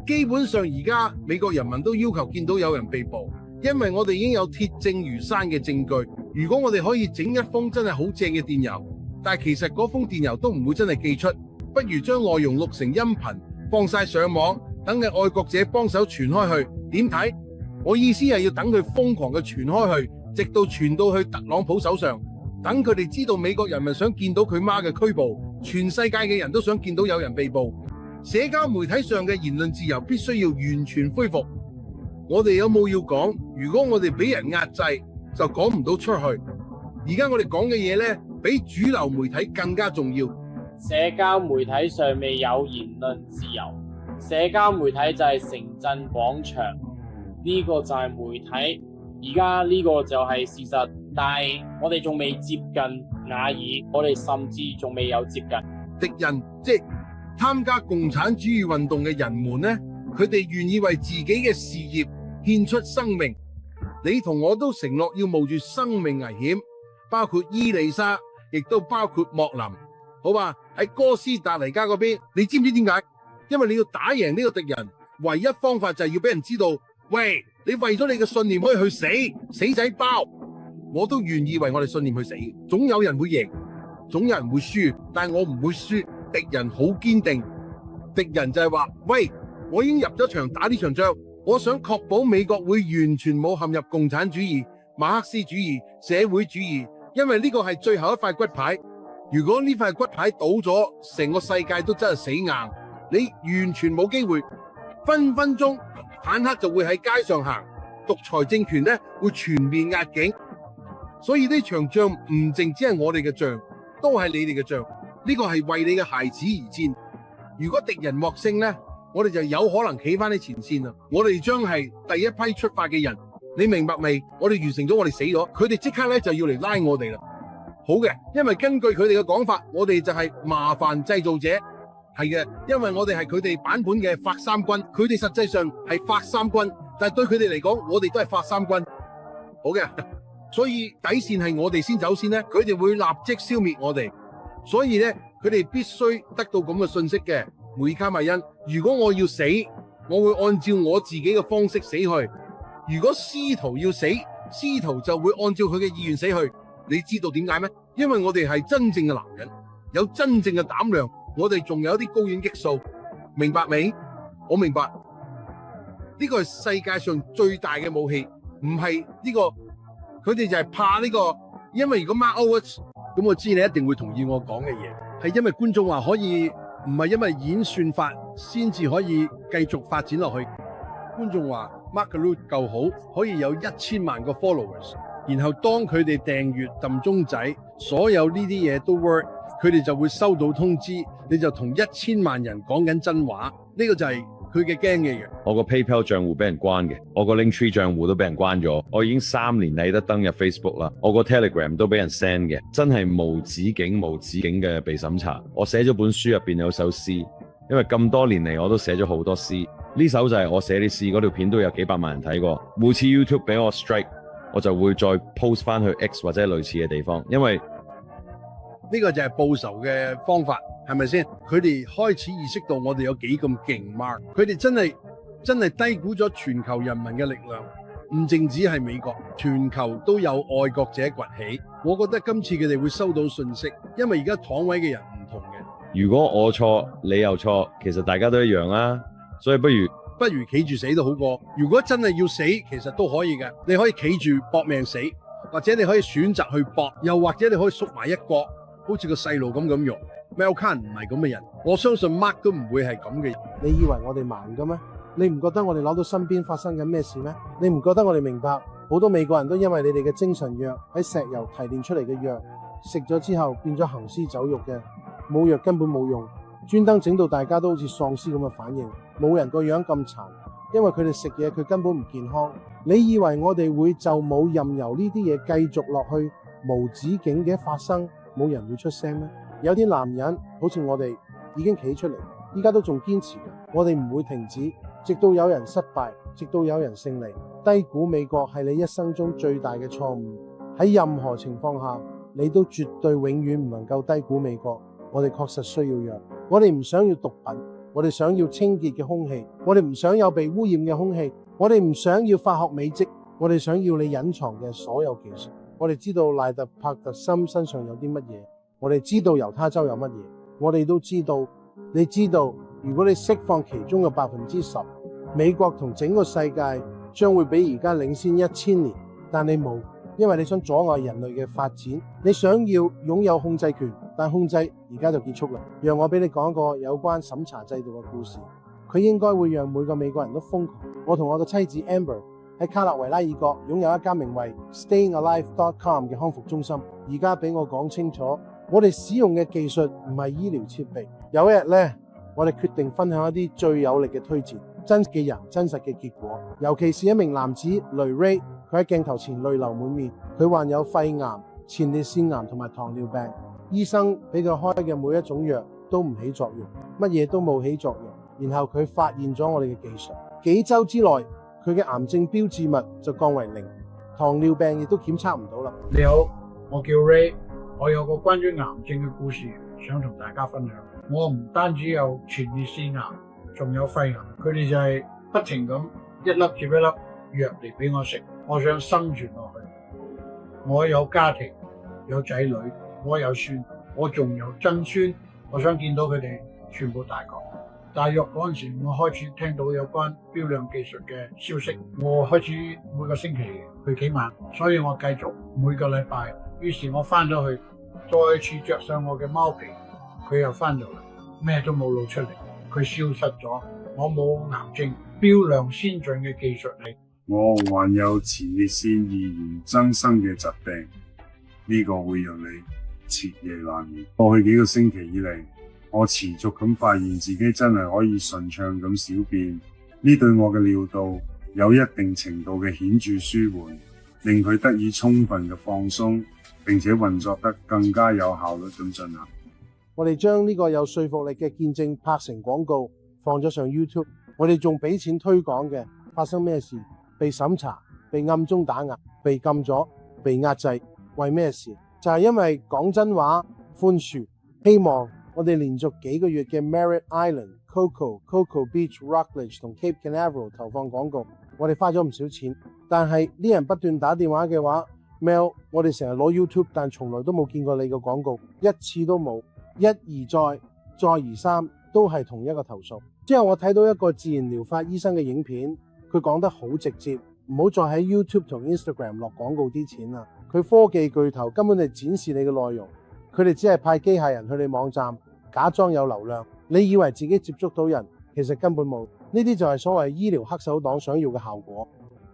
基本上而家美國人民都要求見到有人被捕，因為我哋已經有鐵證如山嘅證據。如果我哋可以整一封真係好正嘅電郵，但係其實嗰封電郵都唔會真係寄出，不如將內容錄成音頻放晒上網，等嘅愛國者幫手傳開去。點睇？我意思係要等佢瘋狂嘅傳開去，直到傳到去特朗普手上，等佢哋知道美國人民想見到佢媽嘅拘捕，全世界嘅人都想見到有人被捕。社交媒體上嘅言論自由必須要完全恢復。我哋有冇要講？如果我哋俾人壓制，就講唔到出去。而家我哋講嘅嘢呢，比主流媒體更加重要。社交媒體上未有言論自由，社交媒體就係城鎮廣場，呢個就係媒體。而家呢個就係事實，但係我哋仲未接近瓦爾，我哋甚至仲未有接近敵人，即係參加共產主義運動嘅人們呢，佢哋願意為自己嘅事業獻出生命。你同我都承諾要冒住生命危險，包括伊麗莎，亦都包括莫林，好吧？喺哥斯達黎加嗰邊，你知唔知點解？因為你要打贏呢個敵人，唯一方法就係要俾人知道，喂，你為咗你嘅信念可以去死，死仔包，我都願意為我哋信念去死。總有人會贏，總有人會輸，但係我唔會輸。敵人好堅定，敵人就係話，喂，我已經入咗場打呢場仗，我想確保美國會完全冇陷入共產主義、馬克思主義、社會主義，因為呢個係最後一塊骨牌。如果呢塊骨牌倒咗，成個世界都真係死硬，你完全冇機會。分分鐘坦克就會喺街上行，獨裁政權呢會全面壓境。所以呢場仗唔淨只係我哋嘅仗，都係你哋嘅仗。呢個係為你嘅孩子而戰。如果敵人獲勝呢，我哋就有可能企翻喺前線啦。我哋將係第一批出發嘅人，你明白未？我哋完成咗，我哋死咗，佢哋即刻咧就要嚟拉我哋啦。好嘅，因為根據佢哋嘅講法，我哋就係麻煩製造者，係嘅，因為我哋係佢哋版本嘅法三軍，佢哋實際上係法三軍，但係對佢哋嚟講，我哋都係法三軍。好嘅，所以底線係我哋先走先咧，佢哋會立即消滅我哋。所以咧，佢哋必須得到咁嘅信息嘅。梅卡麥恩，如果我要死，我會按照我自己嘅方式死去；如果司徒要死，司徒就會按照佢嘅意願死去。你知道點解咩？因為我哋係真正嘅男人，有真正嘅膽量，我哋仲有啲睾丸激素，明白未？我明白，呢個係世界上最大嘅武器，唔係呢個，佢哋就係怕呢個，因為如果 Mark Owens，咁我知你一定會同意我講嘅嘢，係因為觀眾話可以，唔係因為演算法先至可以繼續發展落去。觀眾話 Mark Rutte 夠好，可以有1000萬個 followers。然後當佢哋訂閱撳鐘仔，所有呢啲嘢都 work， 佢哋就會收到通知，你就同1000萬人講緊真話。呢個就係佢嘅驚嘅嘢。我個 PayPal 賬戶俾人關嘅，我個 Linktree 賬戶都俾人關咗。我已經3年嚟得登入 Facebook 啦，我個 Telegram 都俾人 send 嘅，真係無止境無止境嘅被審查。我寫咗本書入邊有首詩，因為咁多年嚟我都寫咗好多詩，呢首就係我寫啲詩，嗰條片都有幾百萬人睇過。每次 YouTube 俾我 strike，我就會再 post 翻去 X 或者類似嘅地方，因為呢個就係報仇嘅方法，係咪先？佢哋開始意識到我哋有幾咁勁 Mark，佢哋真係低估咗全球人民嘅力量，唔淨止係美國，全球都有愛國者崛起。我覺得今次佢哋會收到信息，因為而家躺位嘅人唔同嘅。如果我錯，你又錯，其實大家都一樣啦，所以不如企住死都好過。如果真係要死，其實都可以嘅。你可以企住搏命死，或者你可以選擇去搏，又或者你可以縮埋一角，好似個細路咁用。Mel Khan 唔係咁嘅人，我相信 Mark 都唔會係咁嘅人。你以為我哋盲嘅咩？你唔覺得我哋攞到身邊發生緊咩事咩？你唔覺得我哋明白好多美國人都因為你哋嘅精神藥喺石油提煉出嚟嘅藥食咗之後變咗行屍走肉嘅，冇藥根本冇用，專登整到大家都好似喪屍咁嘅反應，冇人個樣咁殘，因為佢哋食嘢佢根本唔健康。你以為我哋會就冇任由呢啲嘢繼續落去無止境嘅發生，冇人會出聲咩？有啲男人好似我哋已經企出嚟，依家都仲堅持嘅，我哋唔會停止，直到有人失敗，直到有人勝利。低估美國係你一生中最大嘅錯誤，喺任何情況下，你都絕對永遠唔能夠低估美國。我哋確實需要藥，我哋唔想要毒品，我哋想要清潔嘅空氣，我哋唔想有被污染嘅空氣，我哋唔想要化學美劑，我哋想要你隱藏嘅所有技術。我哋知道賴特帕特森身上有啲乜嘢，我哋知道猶他州有乜嘢，我哋都知道。你知道，如果你釋放其中嘅10%，美國同整個世界將會比而家領先1000年，但你冇，因為你想阻礙人類嘅發展，你想要擁有控制權，但控制而家就結束啦。讓我俾你講一個有關審查制度嘅故事，佢應該會讓每個美國人都瘋狂。我同我嘅妻子 Amber 喺卡勒維拉爾角擁有一間名為 StayingAlive.com 嘅康復中心。而家俾我講清楚，我哋使用嘅技術唔係醫療設備。有一日呢，我哋決定分享一啲最有力嘅推薦，真嘅人真實嘅結果。尤其是一名男子雷 Ray， 佢喺鏡頭前淚流滿面，佢患有肺癌、前列腺癌同埋糖尿病。醫生俾佢開嘅每一種藥都唔起作用，乜嘢都冇起作用。然後佢發現咗我哋嘅技術，幾週之內佢嘅癌症標誌物就降為0，糖尿病亦都檢測唔到啦。你好，我叫 Ray， 我有個關於癌症嘅故事想同大家分享。我唔單止有前列腺癌，仲有肺癌，佢哋就係不停咁一粒接一粒藥嚟俾我食。我想生存落去，我有家庭，有仔女，我有孫，我仲有曾孫，我想見到佢哋全部大個。大約嗰陣時，我開始聽到有關標量技術嘅消息，我開始每個星期去幾晚，所以我繼續每個禮拜。於是我翻咗去，再次着上我嘅貓皮，佢又翻到嚟，咩都冇露出嚟，佢消失咗。我冇癌症，標量先進嘅技術嚟。我患有前列腺異原增生嘅疾病，呢個會讓你徹夜難眠。過去幾個星期以嚟，我持續咁發現自己真係可以順暢咁小便，呢對我嘅尿道有一定程度嘅顯著舒緩，令佢得以充分嘅放鬆，並且運作得更加有效率咁進行。我哋將呢個有說服力嘅見證拍成廣告，放咗上 YouTube。我哋仲俾錢推廣嘅，發生咩事？被審查、被暗中打壓、被禁咗、被壓制，為咩事？就係因為講真話、寬恕。希望我哋連續幾個月嘅 Merritt Island、Cocoa Beach、Rockledge 同 Cape Canaveral 投放廣告，我哋花咗唔少錢。但係啲人不斷打電話嘅話 ，Mel， 我哋成日攞 YouTube， 但從來都冇見過你個廣告，一次都冇。一而再，再而三，都係同一個投訴。之後我睇到一個自然療法醫生嘅影片。佢講得好直接，唔好再喺 YouTube 同 Instagram 落廣告啲錢啦。佢科技巨頭根本係展示你嘅內容，佢哋只係派機械人去你網站，假裝有流量。你以為自己接觸到人，其實根本冇。呢啲就係所謂醫療黑手黨想要嘅效果，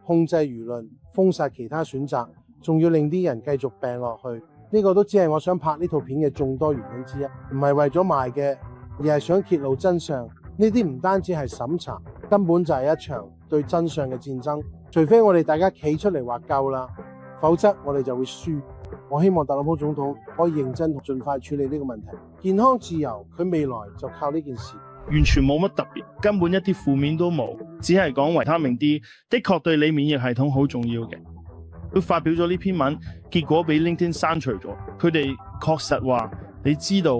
控制輿論，封殺其他選擇，仲要令啲人繼續病落去。呢個都只係我想拍呢套片嘅眾多原因之一，唔係為咗賣嘅，而係想揭露真相。呢啲唔單止係審查，根本就係一場對真相嘅戰爭。除非我哋大家企出嚟話夠啦，否則我哋就會輸。我希望特朗普總統可以認真同盡快處理呢個問題。健康自由，佢未來就靠呢件事。完全冇乜特別，根本一啲負面都冇，只係講維他命 D 的確對你免疫系統好重要嘅。佢發表咗呢篇文，結果俾 LinkedIn 刪除咗。佢哋確實話，你知道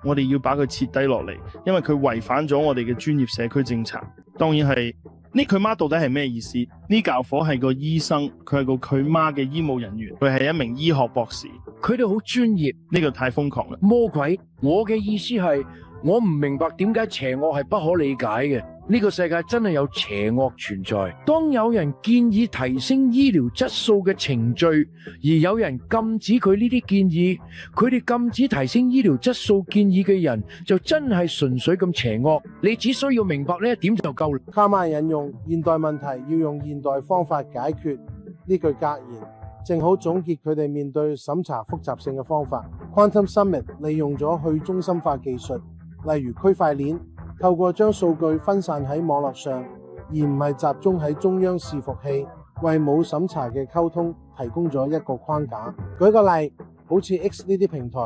我哋要把佢撤低落嚟，因為佢違反咗我哋嘅專業社區政策。當然係呢，佢媽到底係咩意思？呢教伙係個醫生，佢係個佢媽嘅醫務人員，佢係一名醫學博士。佢哋好專業，呢個太瘋狂啦！魔鬼，我嘅意思係，我唔明白點解邪惡係不可理解嘅。呢個世界真係有邪惡存在。當有人建議提升醫療質素嘅程序，而有人禁止佢呢啲建議，佢哋禁止提升醫療質素建議嘅人，就真係純粹咁邪惡。你只需要明白呢一點就夠啦。卡曼引用現代問題要用現代方法解決呢句格言，正好總結佢哋面對審查複雜性嘅方法。Quantum Summit 利用咗去中心化技術，例如區塊鏈，透過將數據分散喺網絡上，而唔係集中喺中央伺服器，為冇審查嘅溝通提供咗一個框架。舉個例，好似 X 呢啲平台，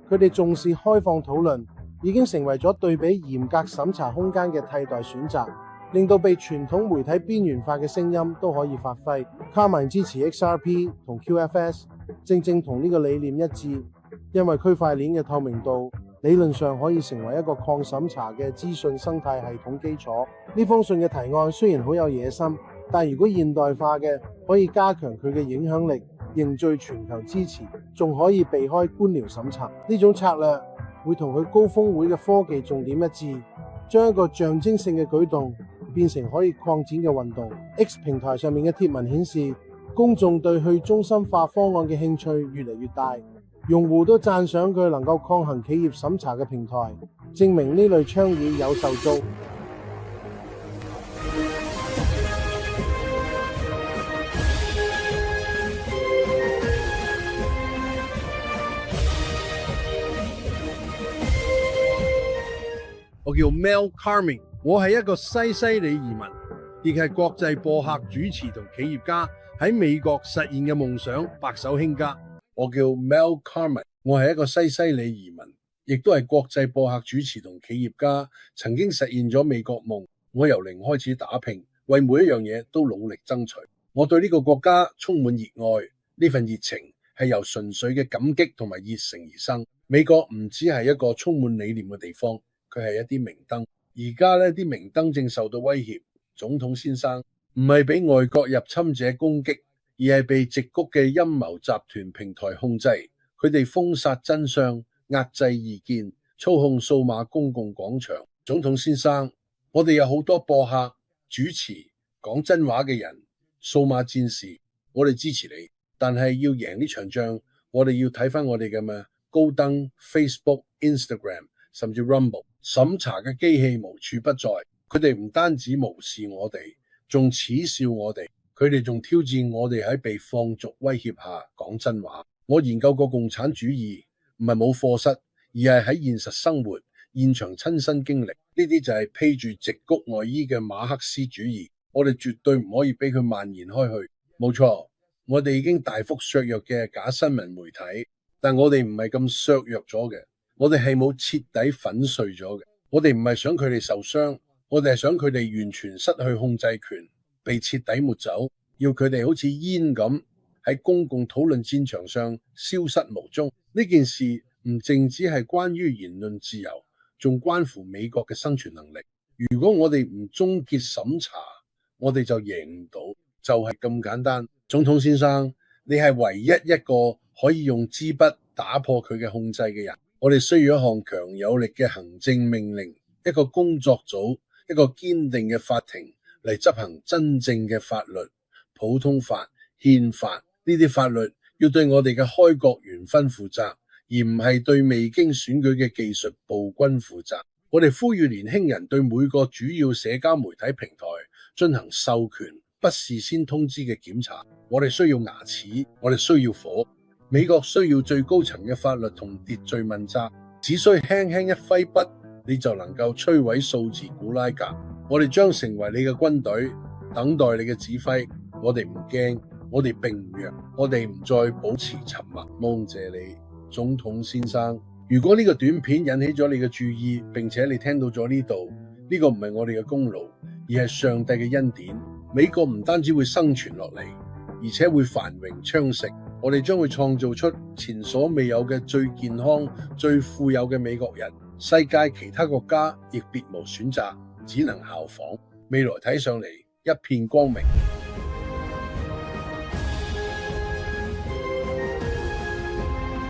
佢哋重視開放討論，已經成為咗對比嚴格審查空間嘅替代選擇，令到被傳統媒體邊緣化嘅聲音都可以發揮。卡文支持 XRP 同 QFS， 正正同呢個理念一致，因為區塊鏈嘅透明度理論上可以成為一個抗審查嘅資訊生態系統基礎。呢封信嘅提案雖然好有野心，但如果現代化嘅，可以加強佢嘅影響力，凝聚全球支持，仲可以避開官僚審查。呢種策略會同佢高峰會嘅科技重點一致，將一個象徵性嘅舉動變成可以擴展嘅運動。X 平台上面嘅貼文顯示，公眾對去中心化方案嘅興趣越嚟越大，用戶都讚賞佢能夠抗衡企業審查嘅平台，證明呢類倡議有受眾。我叫 Mel Carming， 我係一個西西里移民，亦係國際播客主持同企業家喺美國實現嘅夢想白手興家。我叫 Mel Carming， 我係一個西西里移民，亦都係國際播客主持同企業家，曾經實現咗美國夢。我由零開始打拼，為每一樣嘢都努力爭取。我對呢個國家充滿熱愛，呢份熱情係由純粹嘅感激同埋熱誠而生。美國唔只係一個充滿理念嘅地方，佢係一啲明燈。而家呢啲明燈正受到威脅。總統先生唔係俾外國入侵者攻擊，而係被矽谷嘅陰謀集團平台控制。佢哋封殺真相，壓制意見，操控數碼公共廣場。總統先生，我哋有好多播客、主持、講真話嘅人，數碼戰士，我哋支持你。但係要贏呢場仗，我哋要睇翻我哋嘅咩高登、Facebook、Instagram， 甚至 Rumble。審查嘅機器無處不在，佢哋唔單止無視我哋，仲恥笑我哋，佢哋仲挑戰我哋喺被放逐威脅下講真話。我研究過共產主義，唔係冇課室，而係喺現實生活現場親身經歷。呢啲就係披住矽谷外衣嘅馬克思主義，我哋絕對唔可以俾佢蔓延開去。冇錯，我哋已經大幅削弱嘅假新聞媒體，但我哋唔係咁削弱咗嘅。我哋係冇徹底粉碎咗嘅，我哋唔係想佢哋受傷，我哋係想佢哋完全失去控制權，被徹底抹走，要佢哋好似煙咁喺公共討論戰場上消失無蹤。呢件事唔淨止係關於言論自由，仲關乎美國嘅生存能力。如果我哋唔終結審查，我哋就贏唔到，就係咁簡單。總統先生，你係唯一一個可以用支筆打破佢嘅控制嘅人。我哋需要一項強有力嘅行政命令，一個工作組，一個堅定嘅法庭嚟執行真正嘅法律、普通法、憲法。呢啲法律要對我哋嘅開國元勳負責，而唔係對未經選舉嘅技術暴君負責。我哋呼籲年輕人對每個主要社交媒體平台進行授權，不事先通知嘅檢查。我哋需要牙齒，我哋需要火。美國需要最高層嘅法律同秩序問責，只需輕輕一揮筆，你就能夠摧毀數字古拉格。我哋將成為你嘅軍隊，等待你嘅指揮。我哋唔驚，我哋並唔弱，我哋唔再保持沉默。蒙謝你，總統先生。如果呢個短片引起咗你嘅注意，並且你聽到咗呢度，呢個唔係我哋嘅功勞，而係上帝嘅恩典。美國唔單止會生存落嚟，而且會繁榮昌盛。我哋將會創造出前所未有嘅最健康、最富有嘅美國人。世界其他國家亦別無選擇，只能效仿。未來睇上嚟一片光明。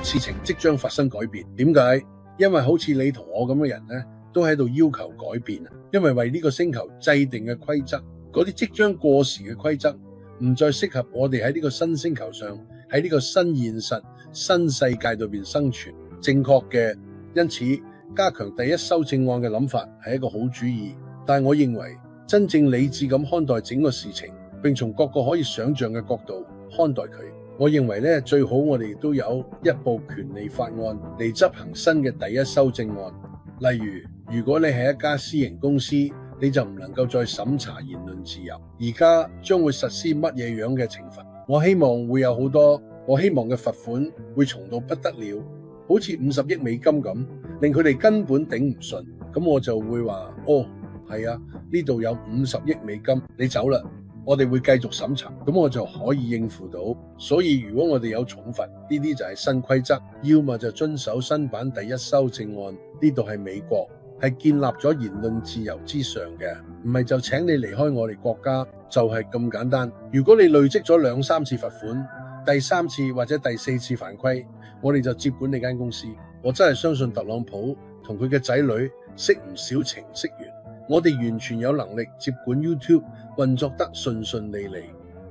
事情即將發生改變，點解？因為好似你同我咁嘅人呢，都喺度要求改變。因為為呢個星球制定嘅規則，嗰啲即將過時嘅規則，唔再適合我哋喺呢個新星球上，喺呢個新現實、新世界裏邊生存。正確嘅，因此加強第一修正案嘅諗法係一個好主意。但係我認為真正理智咁看待整個事情，並從各個可以想象嘅角度看待佢，我認為咧最好我哋都有一部權利法案嚟執行新嘅第一修正案。例如，如果你係一家私營公司，你就唔能夠再審查言論自由。而家將會實施乜嘢樣嘅懲罰？我希望會有好多，我希望嘅罰款會重到不得了，好似50億美金咁，令佢哋根本頂唔順。咁我就會話，哦，係啊，呢度有50億美金，你走啦，我哋會繼續審查，咁我就可以應付到。所以如果我哋有重罰，呢啲就係新規則，要麼就遵守新版第一修正案。呢度係美國，係建立咗言論自由之上嘅，唔係就請你離開我哋國家，就係咁簡單。如果你累積咗2、3次罰款，第3次或者第4次犯規，我哋就接管你間公司。我真係相信特朗普同佢嘅仔女識唔少程式員，我哋完全有能力接管 YouTube 運作得順順利利。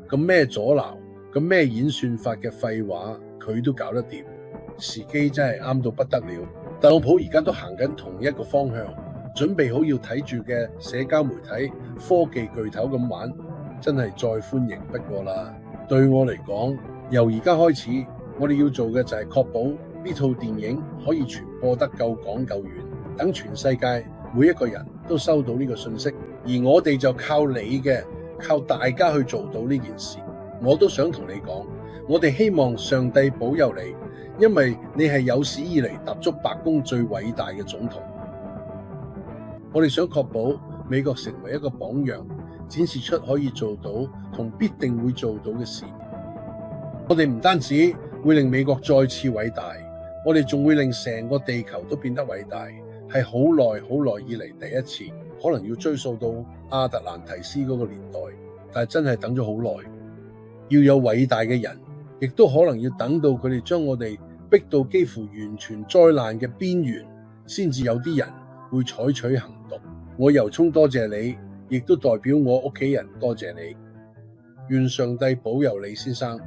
咁咩阻撓，咁咩演算法嘅廢話佢都搞得掂，時機真係啱到不得了。特朗普而家都行緊同一個方向，準備好要睇住嘅社交媒體科技巨頭咁玩，真係再歡迎不過啦。對我嚟講，由而家開始，我哋要做嘅就係確保呢套電影可以傳播得夠廣夠遠，等全世界每一個人都收到呢個信息，而我哋就靠大家去做到呢件事。我都想同你講，我哋希望上帝保佑你，因為你係有史以嚟踏足白宮最偉大嘅總統。我哋想確保美國成為一個榜樣，展示出可以做到同必定會做到嘅事。我哋唔單止會令美國再次偉大，我哋仲會令成個地球都變得偉大，係好耐以嚟第一次，可能要追溯到亞特蘭提斯嗰個年代，但係真係等咗好耐。要有偉大嘅人，亦都可能要等到佢哋將我哋逼到幾乎完全災難嘅邊緣，先至有啲人會採取行動。我由衷多謝你，亦都代表我屋企人多謝你。願上帝保佑你，先生。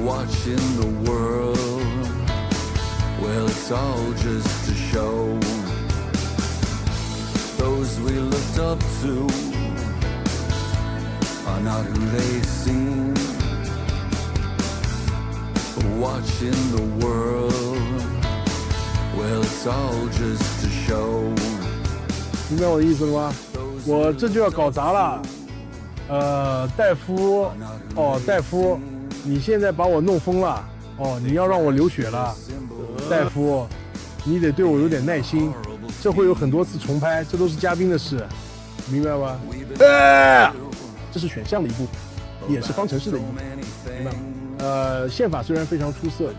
Watching the world, well, it's all just a show. Those we looked up to are not who they seem. Watching the world, well, it's all just a show. 明白我的意思了吗？我这就要搞砸了。戴夫，戴夫。你现在把我弄疯了哦！你要让我流血了，戴夫，你得对我有点耐心，这会有很多次重拍，这都是嘉宾的事，明白吗？这是选项的一部分，也是方程式的一部分，明白吗？宪法虽然非常出色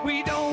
，We don't